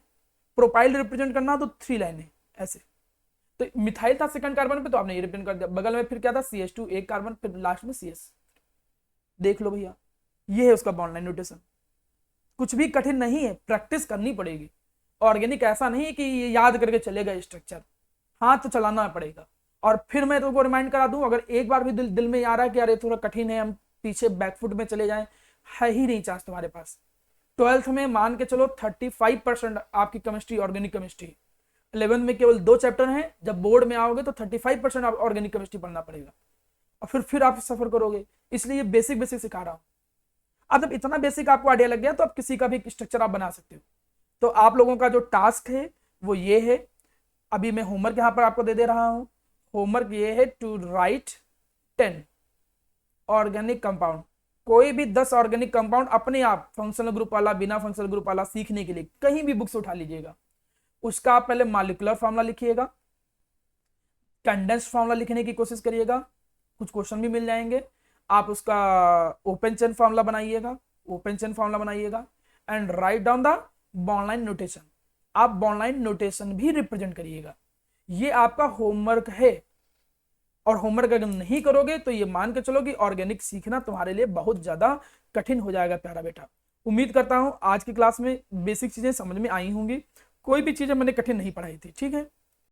प्रोपाइल रिप्रेजेंट करना हो तो 3 लाइनें ऐसे। तो मिथाइल था सेकंड कार्बन पे, तो आपने ये रिप्रेजेंट कर दिया। बगल में फिर क्या था? CH2 एक कार्बन, फिर लास्ट में CS। देख लो भैया, ये है उसका बॉन्ड लाइन नोटेशन। कुछ भी कठिन नहीं है, प्रैक्टिस करनी पड़ेगी। ऑर्गेनिक ऐसा नहीं है कि ये याद करके चलेगा स्ट्रक्चर, हाथ तो चलाना पड़ेगा। और फिर मैं तुमको रिमाइंड करा दूं, अगर एक बार भी दिल में आ रहा है कि अरे थोड़ा कठिन है, हम पीछे बैकफुट में चले जाएं, है ही नहीं चांस तुम्हारे पास। 12th में मान के चलो 35% आपकी केमिस्ट्री ऑर्गेनिक केमिस्ट्री, 11th में केवल 2 चैप्टर हैं, जब बोर्ड में आओगे तो 35% आप ऑर्गेनिक केमिस्ट्री पढ़ना पड़ेगा, और फिर आप सफर करोगे। इसलिए बेसिक सिखा रहा हूँ। अब जब इतना बेसिक आपको आइडिया लग गया तो आप किसी का भी स्ट्रक्चर आप बना सकते हो। तो आप लोगों का जो टास्क है वो ये है, अभी मैं होमवर्क यहाँ पर आपको दे रहा हूँ। होमवर्क ये है टू राइट 10 ऑर्गेनिक कंपाउंड, कोई भी 10 ऑर्गेनिक कंपाउंड अपने आप, फंक्शनल ग्रुप वाला, बिना फंक्शनल ग्रुप वाला, सीखने के लिए कहीं भी बुक्स उठा लीजिएगा। उसका आप पहले मॉलिक्यूलर फार्मूला लिखिएगा, कंडेंस्ड फार्मूला लिखने की कोशिश करिएगा, कुछ क्वेश्चन भी मिल जाएंगे। आप उसका ओपन चेन फार्मूला बनाइएगा, ओपन चेन फार्मूला बनाइएगा, and write down the bond line notation. आप बॉन्ड लाइन नोटेशन भी रिप्रेजेंट करिएगा। ये आपका होमवर्क है, और होमवर्क अगर नहीं करोगे तो ये मान के चलो कि ऑर्गेनिक सीखना तुम्हारे लिए बहुत ज्यादा कठिन हो जाएगा प्यारा बेटा। उम्मीद करता हूं आज की क्लास में बेसिक चीजें समझ में आई होंगी, कोई भी चीजें मैंने कठिन नहीं पढ़ाई थी, ठीक है।